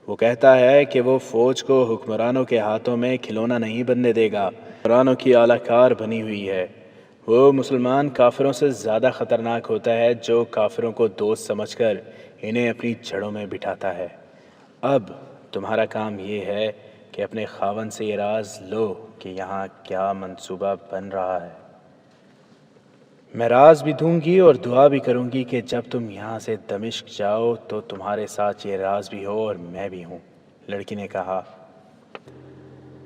وہ کہتا ہے کہ وہ فوج کو حکمرانوں کے ہاتھوں میں کھلونا نہیں بننے دے گا، حکمرانوں کی اعلی کار بنی ہوئی ہے۔ وہ مسلمان کافروں سے زیادہ خطرناک ہوتا ہے جو کافروں کو دوست سمجھ کر انہیں اپنی جڑوں میں بٹھاتا ہے۔ اب تمہارا کام یہ ہے کہ اپنے خاوند سے یہ راز لو کہ یہاں کیا منصوبہ بن رہا ہے۔ میں راز بھی دوں گی اور دعا بھی کروں گی کہ جب تم یہاں سے دمشق جاؤ تو تمہارے ساتھ یہ راز بھی ہو اور میں بھی ہوں۔ لڑکی نے کہا،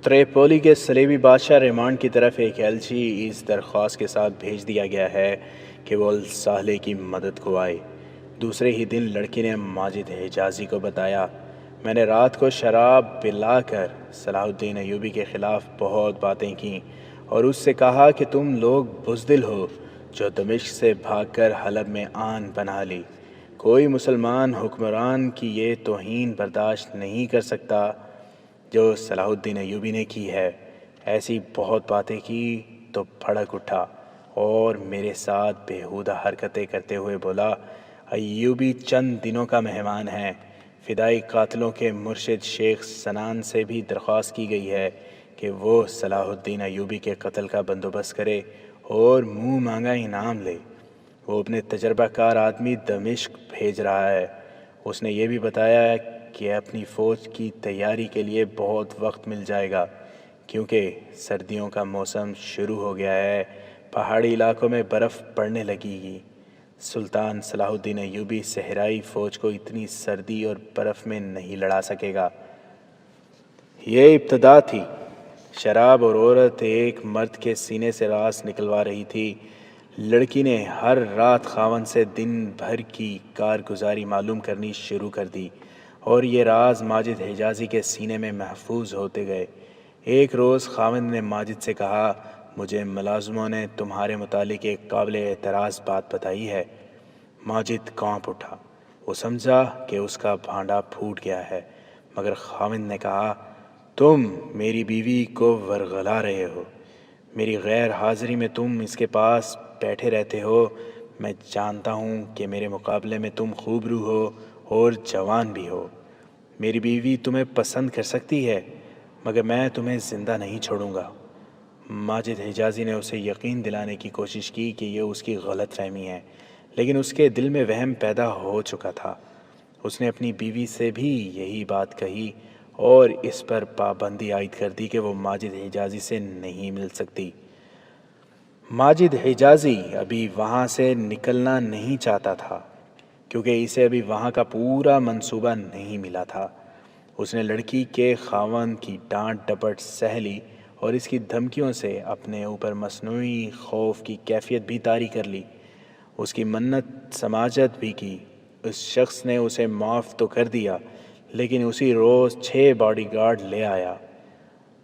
تریپولی کے صلیبی بادشاہ ریمانڈ کی طرف ایک ایلچی اس درخواست کے ساتھ بھیج دیا گیا ہے کہ وہ الصالح کی مدد کو آئے۔ دوسرے ہی دن لڑکی نے ماجد حجازی کو بتایا، میں نے رات کو شراب پلا کر صلاح الدین ایوبی کے خلاف بہت باتیں کیں اور اس سے کہا کہ تم لوگ بزدل ہو جو دمشق سے بھاگ کر حلب میں آن پناہ لی۔ کوئی مسلمان حکمران کی یہ توہین برداشت نہیں کر سکتا جو صلاح الدین ایوبی نے کی ہے۔ ایسی بہت باتیں کی تو بھڑک اٹھا اور میرے ساتھ بیہودہ حرکتیں کرتے ہوئے بولا، ایوبی چند دنوں کا مہمان ہے۔ فدائی قاتلوں کے مرشد شیخ سنان سے بھی درخواست کی گئی ہے کہ وہ صلاح الدین ایوبی کے قتل کا بندوبست کرے اور منہ مانگا انعام لے۔ وہ اپنے تجربہ کار آدمی دمشق بھیج رہا ہے۔ اس نے یہ بھی بتایا کہ اپنی فوج کی تیاری کے لیے بہت وقت مل جائے گا کیونکہ سردیوں کا موسم شروع ہو گیا ہے، پہاڑی علاقوں میں برف پڑنے لگے گی۔ سلطان صلاح الدین ایوبی صحرائی فوج کو اتنی سردی اور برف میں نہیں لڑا سکے گا۔ یہ ابتدا تھی۔ شراب اور عورت ایک مرد کے سینے سے راز نکلوا رہی تھی۔ لڑکی نے ہر رات خاوند سے دن بھر کی کارگزاری معلوم کرنی شروع کر دی اور یہ راز ماجد حجازی کے سینے میں محفوظ ہوتے گئے۔ ایک روز خاوند نے ماجد سے کہا، مجھے ملازموں نے تمہارے متعلق ایک قابل اعتراض بات بتائی ہے۔ ماجد کانپ اٹھا۔ وہ سمجھا کہ اس کا بھانڈا پھوٹ گیا ہے، مگر خاوند نے کہا، تم میری بیوی کو ورغلا رہے ہو۔ میری غیر حاضری میں تم اس کے پاس بیٹھے رہتے ہو۔ میں جانتا ہوں کہ میرے مقابلے میں تم خوبرو ہو اور جوان بھی ہو۔ میری بیوی تمہیں پسند کر سکتی ہے مگر میں تمہیں زندہ نہیں چھوڑوں گا۔ ماجد حجازی نے اسے یقین دلانے کی کوشش کی کہ یہ اس کی غلط فہمی ہے، لیکن اس کے دل میں وہم پیدا ہو چکا تھا۔ اس نے اپنی بیوی سے بھی یہی بات کہی اور اس پر پابندی عائد کر دی کہ وہ ماجد حجازی سے نہیں مل سکتی۔ ماجد حجازی ابھی وہاں سے نکلنا نہیں چاہتا تھا کیونکہ اسے ابھی وہاں کا پورا منصوبہ نہیں ملا تھا۔ اس نے لڑکی کے خاوند کی ڈانٹ ڈپٹ سہ لی اور اس کی دھمکیوں سے اپنے اوپر مصنوعی خوف کی کیفیت بھی طاری کر لی۔ اس کی منت سماجت بھی کی۔ اس شخص نے اسے معاف تو کر دیا لیکن اسی روز 6 باڈی گارڈ لے آیا۔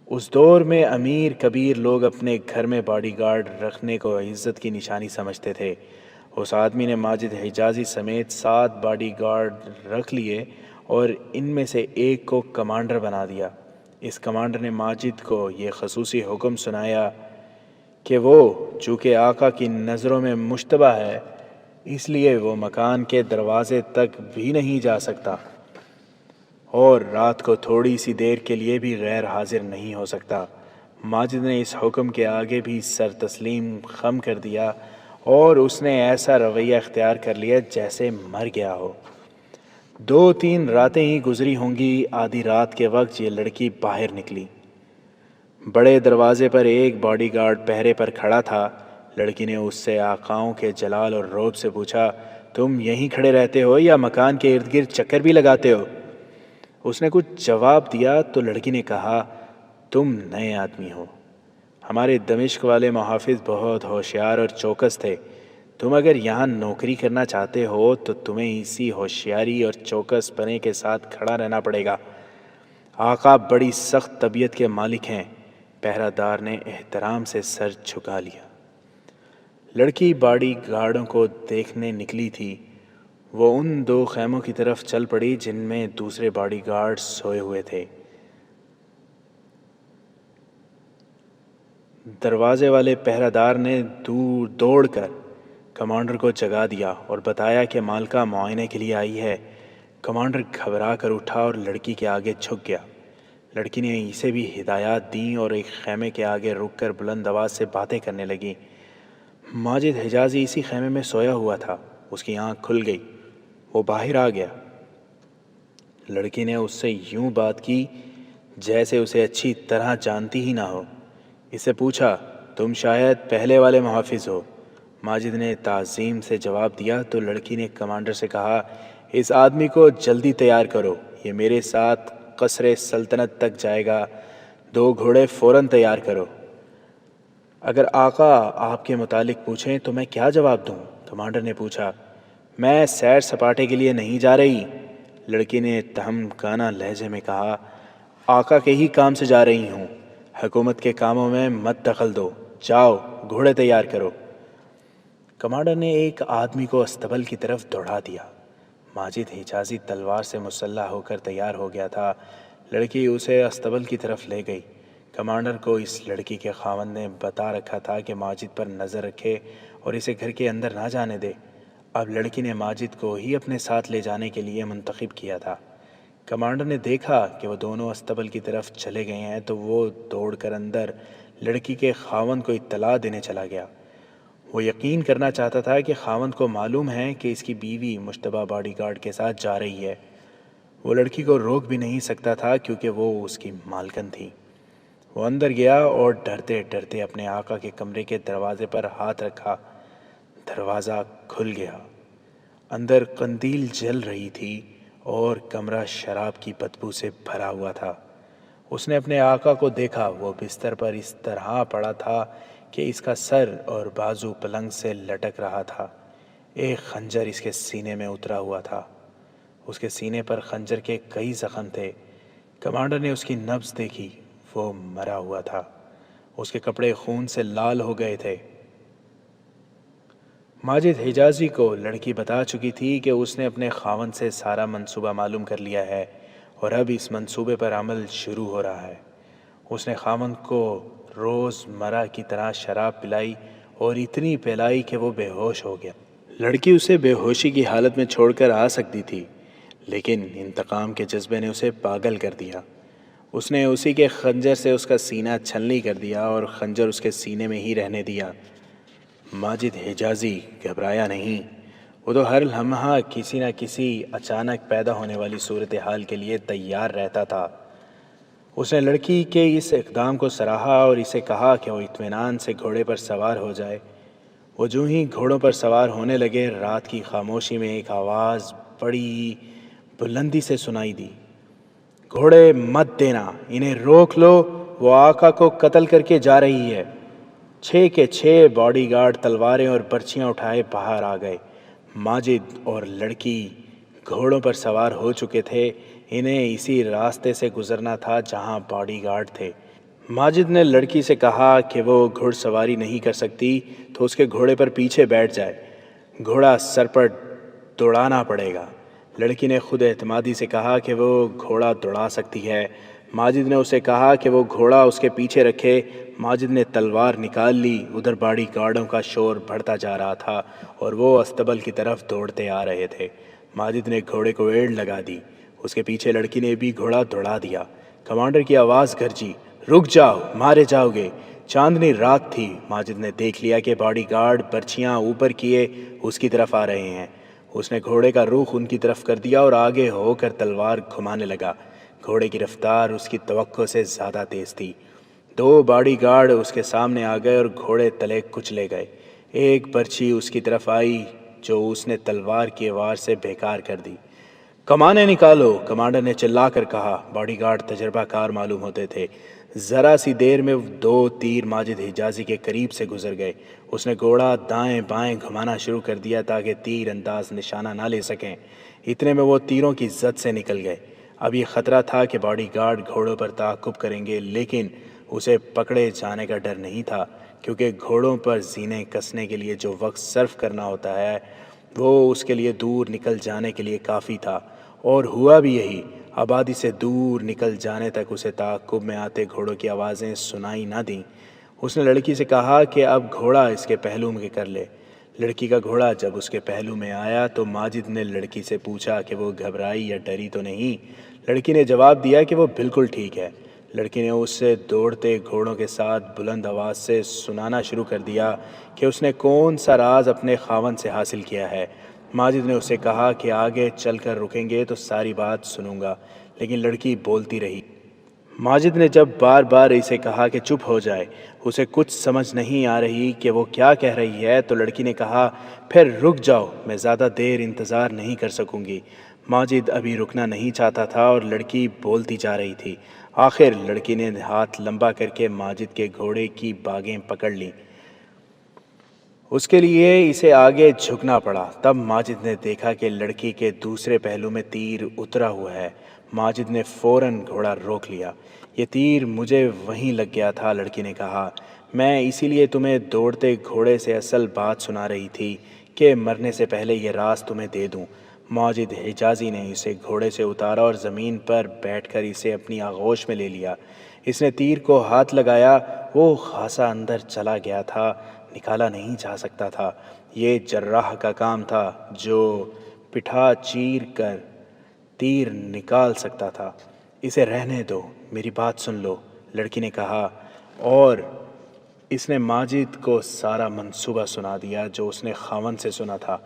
اس دور میں امیر کبیر لوگ اپنے گھر میں باڈی گارڈ رکھنے کو عزت کی نشانی سمجھتے تھے۔ اس آدمی نے ماجد حجازی سمیت 7 باڈی گارڈ رکھ لیے اور ان میں سے ایک کو کمانڈر بنا دیا۔ اس کمانڈر نے ماجد کو یہ خصوصی حکم سنایا کہ وہ چونکہ آقا کی نظروں میں مشتبہ ہے اس لیے وہ مکان کے دروازے تک بھی نہیں جا سکتا اور رات کو تھوڑی سی دیر کے لیے بھی غیر حاضر نہیں ہو سکتا۔ ماجد نے اس حکم کے آگے بھی سر تسلیم خم کر دیا اور اس نے ایسا رویہ اختیار کر لیا جیسے مر گیا ہو۔ 2-3 راتیں ہی گزری ہوں گی، آدھی رات کے وقت یہ لڑکی باہر نکلی۔ بڑے دروازے پر ایک باڈی گارڈ پہرے پر کھڑا تھا۔ لڑکی نے اس سے آقاؤں کے جلال اور رعب سے پوچھا، تم یہیں کھڑے رہتے ہو یا مکان کے ارد گرد چکر بھی لگاتے ہو؟ اس نے کچھ جواب دیا تو لڑکی نے کہا، تم نئے آدمی ہو۔ ہمارے دمشق والے محافظ بہت ہوشیار اور چوکس تھے۔ تم اگر یہاں نوکری کرنا چاہتے ہو تو تمہیں اسی ہوشیاری اور چوکس پنے کے ساتھ کھڑا رہنا پڑے گا۔ آقا بڑی سخت طبیعت کے مالک ہیں۔ پہرہ دار نے احترام سے سر جھکا لیا۔ لڑکی باڈی گارڈوں کو دیکھنے نکلی تھی۔ وہ ان 2 خیموں کی طرف چل پڑی جن میں دوسرے باڈی گارڈ سوئے ہوئے تھے۔ دروازے والے پہرہ دار نے دوڑ کر کمانڈر کو جگا دیا اور بتایا کہ مالکہ معائنے کے لیے آئی ہے۔ کمانڈر گھبرا کر اٹھا اور لڑکی کے آگے جھک گیا۔ لڑکی نے اسے بھی ہدایات دیں اور ایک خیمے کے آگے رک کر بلند آواز سے باتیں کرنے لگی۔ ماجد حجازی اسی خیمے میں سویا ہوا تھا۔ اس کی آنکھ کھل گئی۔ وہ باہر آ گیا۔ لڑکی نے اس سے یوں بات کی جیسے اسے اچھی طرح جانتی ہی نہ ہو۔ اس سے پوچھا، تم شاید پہلے والے محافظ ہو؟ ماجد نے تعظیم سے جواب دیا تو لڑکی نے کمانڈر سے کہا، اس آدمی کو جلدی تیار کرو، یہ میرے ساتھ قصر سلطنت تک جائے گا۔ 2 گھوڑے فوراً تیار کرو۔ اگر آقا آپ کے متعلق پوچھیں تو میں کیا جواب دوں؟ کمانڈر نے پوچھا۔ میں سیر سپاٹے کے لیے نہیں جا رہی، لڑکی نے تہمکانہ لہجے میں کہا، آقا کے ہی کام سے جا رہی ہوں۔ حکومت کے کاموں میں مت دخل دو، جاؤ گھوڑے تیار کرو۔ کمانڈر نے ایک آدمی کو استبل کی طرف دوڑا دیا۔ ماجد حجازی تلوار سے مسلح ہو کر تیار ہو گیا تھا۔ لڑکی اسے استبل کی طرف لے گئی۔ کمانڈر کو اس لڑکی کے خاوند نے بتا رکھا تھا کہ ماجد پر نظر رکھے اور اسے گھر کے اندر نہ جانے دے۔ اب لڑکی نے ماجد کو ہی اپنے ساتھ لے جانے کے لیے منتخب کیا تھا۔ کمانڈر نے دیکھا کہ وہ دونوں استبل کی طرف چلے گئے ہیں تو وہ دوڑ کر اندر لڑکی کے خاوند کو اطلاع دینے چلا گیا۔ وہ یقین کرنا چاہتا تھا کہ خاوند کو معلوم ہے کہ اس کی بیوی مشتبہ باڈی گارڈ کے ساتھ جا رہی ہے۔ وہ لڑکی کو روک بھی نہیں سکتا تھا کیونکہ وہ اس کی مالکن تھی۔ وہ اندر گیا اور ڈرتے ڈرتے اپنے آقا کے کمرے کے دروازے پر ہاتھ رکھا۔ دروازہ کھل گیا۔ اندر قندیل جل رہی تھی اور کمرہ شراب کی بدبو سے بھرا ہوا تھا۔ اس نے اپنے آقا کو دیکھا۔ وہ بستر پر اس طرح پڑا تھا کہ اس کا سر اور بازو پلنگ سے لٹک رہا تھا۔ ایک خنجر اس کے سینے میں اترا ہوا تھا۔ اس کے سینے پر خنجر کے کئی زخم تھے۔ کمانڈر نے اس کی نبض دیکھی، وہ مرا ہوا تھا۔ اس کے کپڑے خون سے لال ہو گئے تھے۔ ماجد حجازی کو لڑکی بتا چکی تھی کہ اس نے اپنے خاوند سے سارا منصوبہ معلوم کر لیا ہے اور اب اس منصوبے پر عمل شروع ہو رہا ہے۔ اس نے خاوند کو روز مرہ کی طرح شراب پلائی اور اتنی پلائی کہ وہ بے ہوش ہو گیا۔ لڑکی اسے بے ہوشی کی حالت میں چھوڑ کر آ سکتی تھی، لیکن انتقام کے جذبے نے اسے پاگل کر دیا۔ اس نے اسی کے خنجر سے اس کا سینہ چھلنی کر دیا اور خنجر اس کے سینے میں ہی رہنے دیا۔ ماجد حجازی گھبرایا نہیں۔ وہ تو ہر لمحہ کسی نہ کسی اچانک پیدا ہونے والی صورتحال کے لیے تیار رہتا تھا۔ اس نے لڑکی کے اس اقدام کو سراہا اور اسے کہا کہ وہ اطمینان سے گھوڑے پر سوار ہو جائے۔ وہ جو ہی گھوڑوں پر سوار ہونے لگے، رات کی خاموشی میں ایک آواز بڑی بلندی سے سنائی دی، گھوڑے مت دینا، انہیں روک لو، وہ آقا کو قتل کر کے جا رہی ہے۔ 6 کے 6 باڈی گارڈ تلواریں اور برچیاں اٹھائے باہر آ گئے۔ ماجد اور لڑکی گھوڑوں پر سوار ہو چکے تھے۔ انہیں اسی راستے سے گزرنا تھا جہاں باڈی گارڈ تھے۔ ماجد نے لڑکی سے کہا کہ وہ گھڑ سواری نہیں کر سکتی تو اس کے گھوڑے پر پیچھے بیٹھ جائے، گھوڑا سر پر دوڑانا پڑے گا۔ لڑکی نے خود اعتمادی سے کہا کہ وہ گھوڑا دوڑا سکتی ہے۔ ماجد نے اسے کہا کہ وہ گھوڑا اس کے پیچھے رکھے۔ ماجد نے تلوار نکال لی۔ ادھر باڈی گارڈوں کا شور بڑھتا جا رہا تھا اور وہ استبل کی طرف دوڑتے آ رہے تھے۔ ماجد نے گھوڑے کو ایڑ لگا دی۔ اس کے پیچھے لڑکی نے بھی گھوڑا دوڑا دیا۔ کمانڈر کی آواز گرجی، رک جاؤ، مارے جاؤ گے۔ چاندنی رات تھی۔ ماجد نے دیکھ لیا کہ باڈی گارڈ برچیاں اوپر کیے اس کی طرف آ رہے ہیں۔ اس نے گھوڑے کا رخ ان کی طرف کر دیا اور آگے ہو کر تلوار گھمانے لگا۔ گھوڑے کی رفتار اس کی توقع سے زیادہ تیز تھی۔ 2 باڈی گارڈ اس کے سامنے آ گئے اور گھوڑے تلے کچلے گئے۔ ایک برچھی اس کی طرف آئی جو اس نے تلوار کی وار سے بیکار کر دی۔ کمانیں نکالو، کمانڈر نے چلا کر کہا۔ باڈی گارڈ تجربہ کار معلوم ہوتے تھے۔ ذرا سی دیر میں 2 تیر ماجد حجازی کے قریب سے گزر گئے۔ اس نے گھوڑا دائیں بائیں گھمانا شروع کر دیا تاکہ تیر انداز نشانہ نہ لے سکیں۔ اتنے میں وہ تیروں کی زد سے نکل گئے۔ اب یہ خطرہ تھا کہ باڈی گارڈ گھوڑوں پر تعاقب کریں گے، لیکن اسے پکڑے جانے کا ڈر نہیں تھا، کیونکہ گھوڑوں پر زینے کسنے کے لیے جو وقت صرف کرنا ہوتا ہے وہ اس کے لیے دور نکل جانے کے لیے کافی تھا، اور ہوا بھی یہی۔ آبادی سے دور نکل جانے تک اسے تعاقب میں آتے گھوڑوں کی آوازیں سنائی نہ دیں۔ اس نے لڑکی سے کہا کہ اب گھوڑا اس کے پہلو میں کر لے۔ لڑکی کا گھوڑا جب اس کے پہلو میں آیا تو ماجد نے لڑکی سے پوچھا کہ وہ گھبرائی یا ڈری تو نہیں۔ لڑکی نے جواب دیا کہ وہ بالکل ٹھیک ہے۔ لڑکی نے اس سے دوڑتے گھوڑوں کے ساتھ بلند آواز سے سنانا شروع کر دیا کہ اس نے کون سا راز اپنے خاوند سے حاصل کیا ہے۔ ماجد نے اسے کہا کہ آگے چل کر رکیں گے تو ساری بات سنوں گا، لیکن لڑکی بولتی رہی۔ ماجد نے جب بار بار اسے کہا کہ چپ ہو جائے، اسے کچھ سمجھ نہیں آ رہی کہ وہ کیا کہہ رہی ہے، تو لڑکی نے کہا پھر رک جاؤ، میں زیادہ دیر انتظار نہیں کر سکوں گی۔ ماجد ابھی رکنا نہیں چاہتا تھا اور لڑکی بولتی جا رہی تھی۔ آخر لڑکی نے ہاتھ لمبا کر کے ماجد کے گھوڑے کی باگیں پکڑ لیں۔ اس کے لیے اسے آگے جھکنا پڑا۔ تب ماجد نے دیکھا کہ لڑکی کے دوسرے پہلو میں تیر اترا ہوا ہے۔ ماجد نے فوراً گھوڑا روک لیا۔ یہ تیر مجھے وہیں لگ گیا تھا، لڑکی نے کہا۔ میں اسی لیے تمہیں دوڑتے گھوڑے سے اصل بات سنا رہی تھی کہ مرنے سے پہلے یہ راز تمہیں دے دوں۔ ماجد حجازی نے اسے گھوڑے سے اتارا اور زمین پر بیٹھ کر اسے اپنی آغوش میں لے لیا۔ اس نے تیر کو ہاتھ لگایا، وہ خاصا اندر چلا گیا تھا، نکالا نہیں جا سکتا تھا۔ یہ جراح کا کام تھا جو پٹھا چیر کر تیر نکال سکتا تھا۔ اسے رہنے دو، میری بات سن لو، لڑکی نے کہا، اور اس نے ماجد کو سارا منصوبہ سنا دیا جو اس نے خاوند سے سنا تھا۔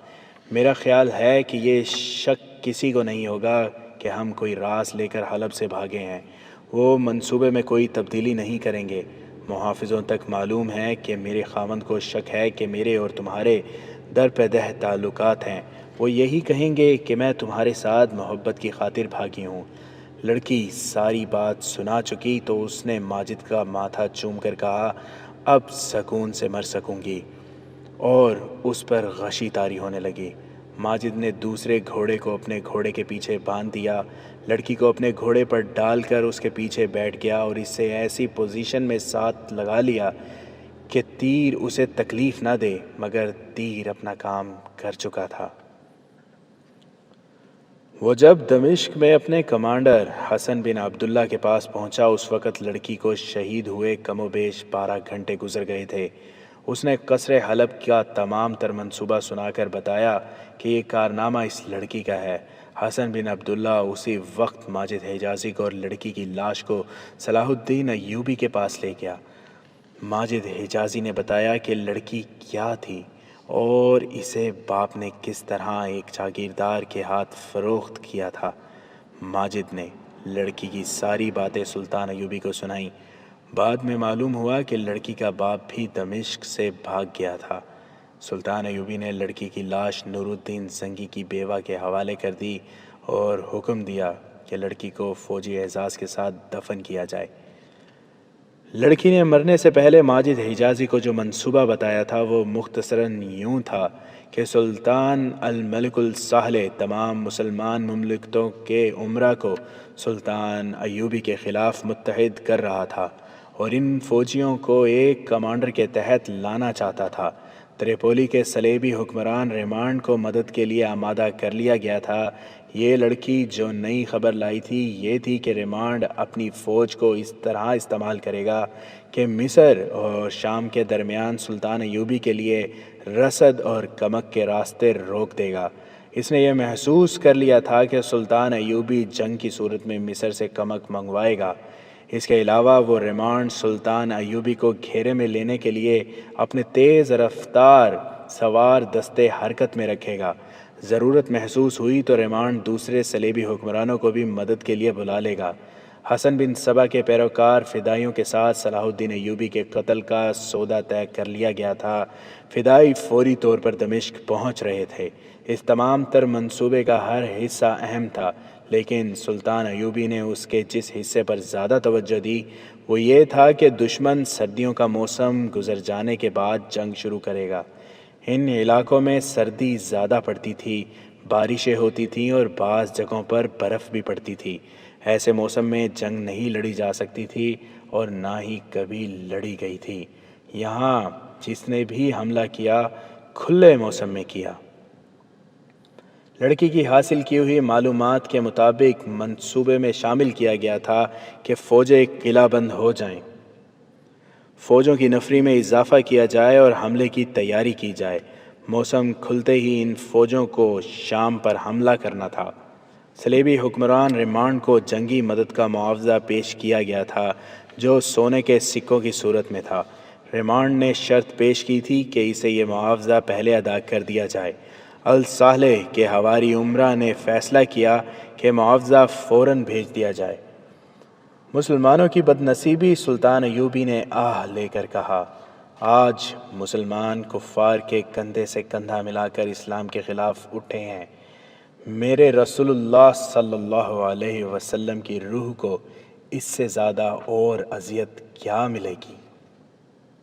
میرا خیال ہے کہ یہ شک کسی کو نہیں ہوگا کہ ہم کوئی راز لے کر حلب سے بھاگے ہیں۔ وہ منصوبے میں کوئی تبدیلی نہیں کریں گے۔ محافظوں تک معلوم ہے کہ میرے خاوند کو شک ہے کہ میرے اور تمہارے درپیدہ تعلقات ہیں۔ وہ یہی کہیں گے کہ میں تمہارے ساتھ محبت کی خاطر بھاگی ہوں۔ لڑکی ساری بات سنا چکی تو اس نے ماجد کا ماتھا چوم کر کہا، اب سکون سے مر سکوں گی، اور اس پر غشی طاری ہونے لگی۔ ماجد نے دوسرے گھوڑے کو اپنے گھوڑے کے پیچھے باندھ دیا، لڑکی کو اپنے گھوڑے پر ڈال کر اس کے پیچھے بیٹھ گیا اور اسے ایسی پوزیشن میں ساتھ لگا لیا کہ تیر اسے تکلیف نہ دے، مگر تیر اپنا کام کر چکا تھا۔ وہ جب دمشق میں اپنے کمانڈر حسن بن عبداللہ کے پاس پہنچا، اس وقت لڑکی کو شہید ہوئے کم و بیش 12 گھنٹے گزر گئے تھے۔ اس نے قصر حلب کا تمام تر منصوبہ سنا کر بتایا کہ یہ کارنامہ اس لڑکی کا ہے۔ حسن بن عبداللہ اسی وقت ماجد حجازی کو اور لڑکی کی لاش کو صلاح الدین ایوبی کے پاس لے گیا۔ ماجد حجازی نے بتایا کہ لڑکی کیا تھی اور اسے باپ نے کس طرح ایک جاگیردار کے ہاتھ فروخت کیا تھا۔ ماجد نے لڑکی کی ساری باتیں سلطان ایوبی کو سنائیں۔ بعد میں معلوم ہوا کہ لڑکی کا باپ بھی دمشق سے بھاگ گیا تھا۔ سلطان ایوبی نے لڑکی کی لاش نور الدین زنگی کی بیوہ کے حوالے کر دی اور حکم دیا کہ لڑکی کو فوجی اعزاز کے ساتھ دفن کیا جائے۔ لڑکی نے مرنے سے پہلے ماجد حجازی کو جو منصوبہ بتایا تھا وہ مختصراً یوں تھا کہ سلطان الملک الصالح تمام مسلمان مملکتوں کے امراء کو سلطان ایوبی کے خلاف متحد کر رہا تھا اور ان فوجیوں کو ایک کمانڈر کے تحت لانا چاہتا تھا۔ تریپولی کے صلیبی حکمران ریمانڈ کو مدد کے لیے آمادہ کر لیا گیا تھا۔ یہ لڑکی جو نئی خبر لائی تھی یہ تھی کہ ریمانڈ اپنی فوج کو اس طرح استعمال کرے گا کہ مصر اور شام کے درمیان سلطان ایوبی کے لیے رسد اور کمک کے راستے روک دے گا۔ اس نے یہ محسوس کر لیا تھا کہ سلطان ایوبی جنگ کی صورت میں مصر سے کمک منگوائے گا۔ اس کے علاوہ وہ ریمانڈ سلطان ایوبی کو گھیرے میں لینے کے لیے اپنے تیز رفتار سوار دستے حرکت میں رکھے گا۔ ضرورت محسوس ہوئی تو ریمانڈ دوسرے صلیبی حکمرانوں کو بھی مدد کے لیے بلا لے گا۔ حسن بن صبا کے پیروکار فدائیوں کے ساتھ صلاح الدین ایوبی کے قتل کا سودا طے کر لیا گیا تھا۔ فدائی فوری طور پر دمشق پہنچ رہے تھے۔ اس تمام تر منصوبے کا ہر حصہ اہم تھا، لیکن سلطان ایوبی نے اس کے جس حصے پر زیادہ توجہ دی وہ یہ تھا کہ دشمن سردیوں کا موسم گزر جانے کے بعد جنگ شروع کرے گا۔ ان علاقوں میں سردی زیادہ پڑتی تھی، بارشیں ہوتی تھیں اور بعض جگہوں پر برف بھی پڑتی تھی۔ ایسے موسم میں جنگ نہیں لڑی جا سکتی تھی اور نہ ہی کبھی لڑی گئی تھی۔ یہاں جس نے بھی حملہ کیا کھلے موسم میں کیا۔ لڑکی کی حاصل کی ہوئی معلومات کے مطابق منصوبے میں شامل کیا گیا تھا کہ فوجیں قلعہ بند ہو جائیں، فوجوں کی نفری میں اضافہ کیا جائے اور حملے کی تیاری کی جائے۔ موسم کھلتے ہی ان فوجوں کو شام پر حملہ کرنا تھا۔ صلیبی حکمران ریمانڈ کو جنگی مدد کا معاوضہ پیش کیا گیا تھا جو سونے کے سکوں کی صورت میں تھا۔ ریمانڈ نے شرط پیش کی تھی کہ اسے یہ معاوضہ پہلے ادا کر دیا جائے۔ الصالح کے حواری امرا نے فیصلہ کیا کہ معاوضہ فوراً بھیج دیا جائے۔ مسلمانوں کی بد نصیبی، سلطان ایوبی نے آہ لے کر کہا، آج مسلمان کفار کے کندھے سے کندھا ملا کر اسلام کے خلاف اٹھے ہیں۔ میرے رسول اللہ صلی اللہ علیہ وسلم کی روح کو اس سے زیادہ اور اذیت کیا ملے گی؟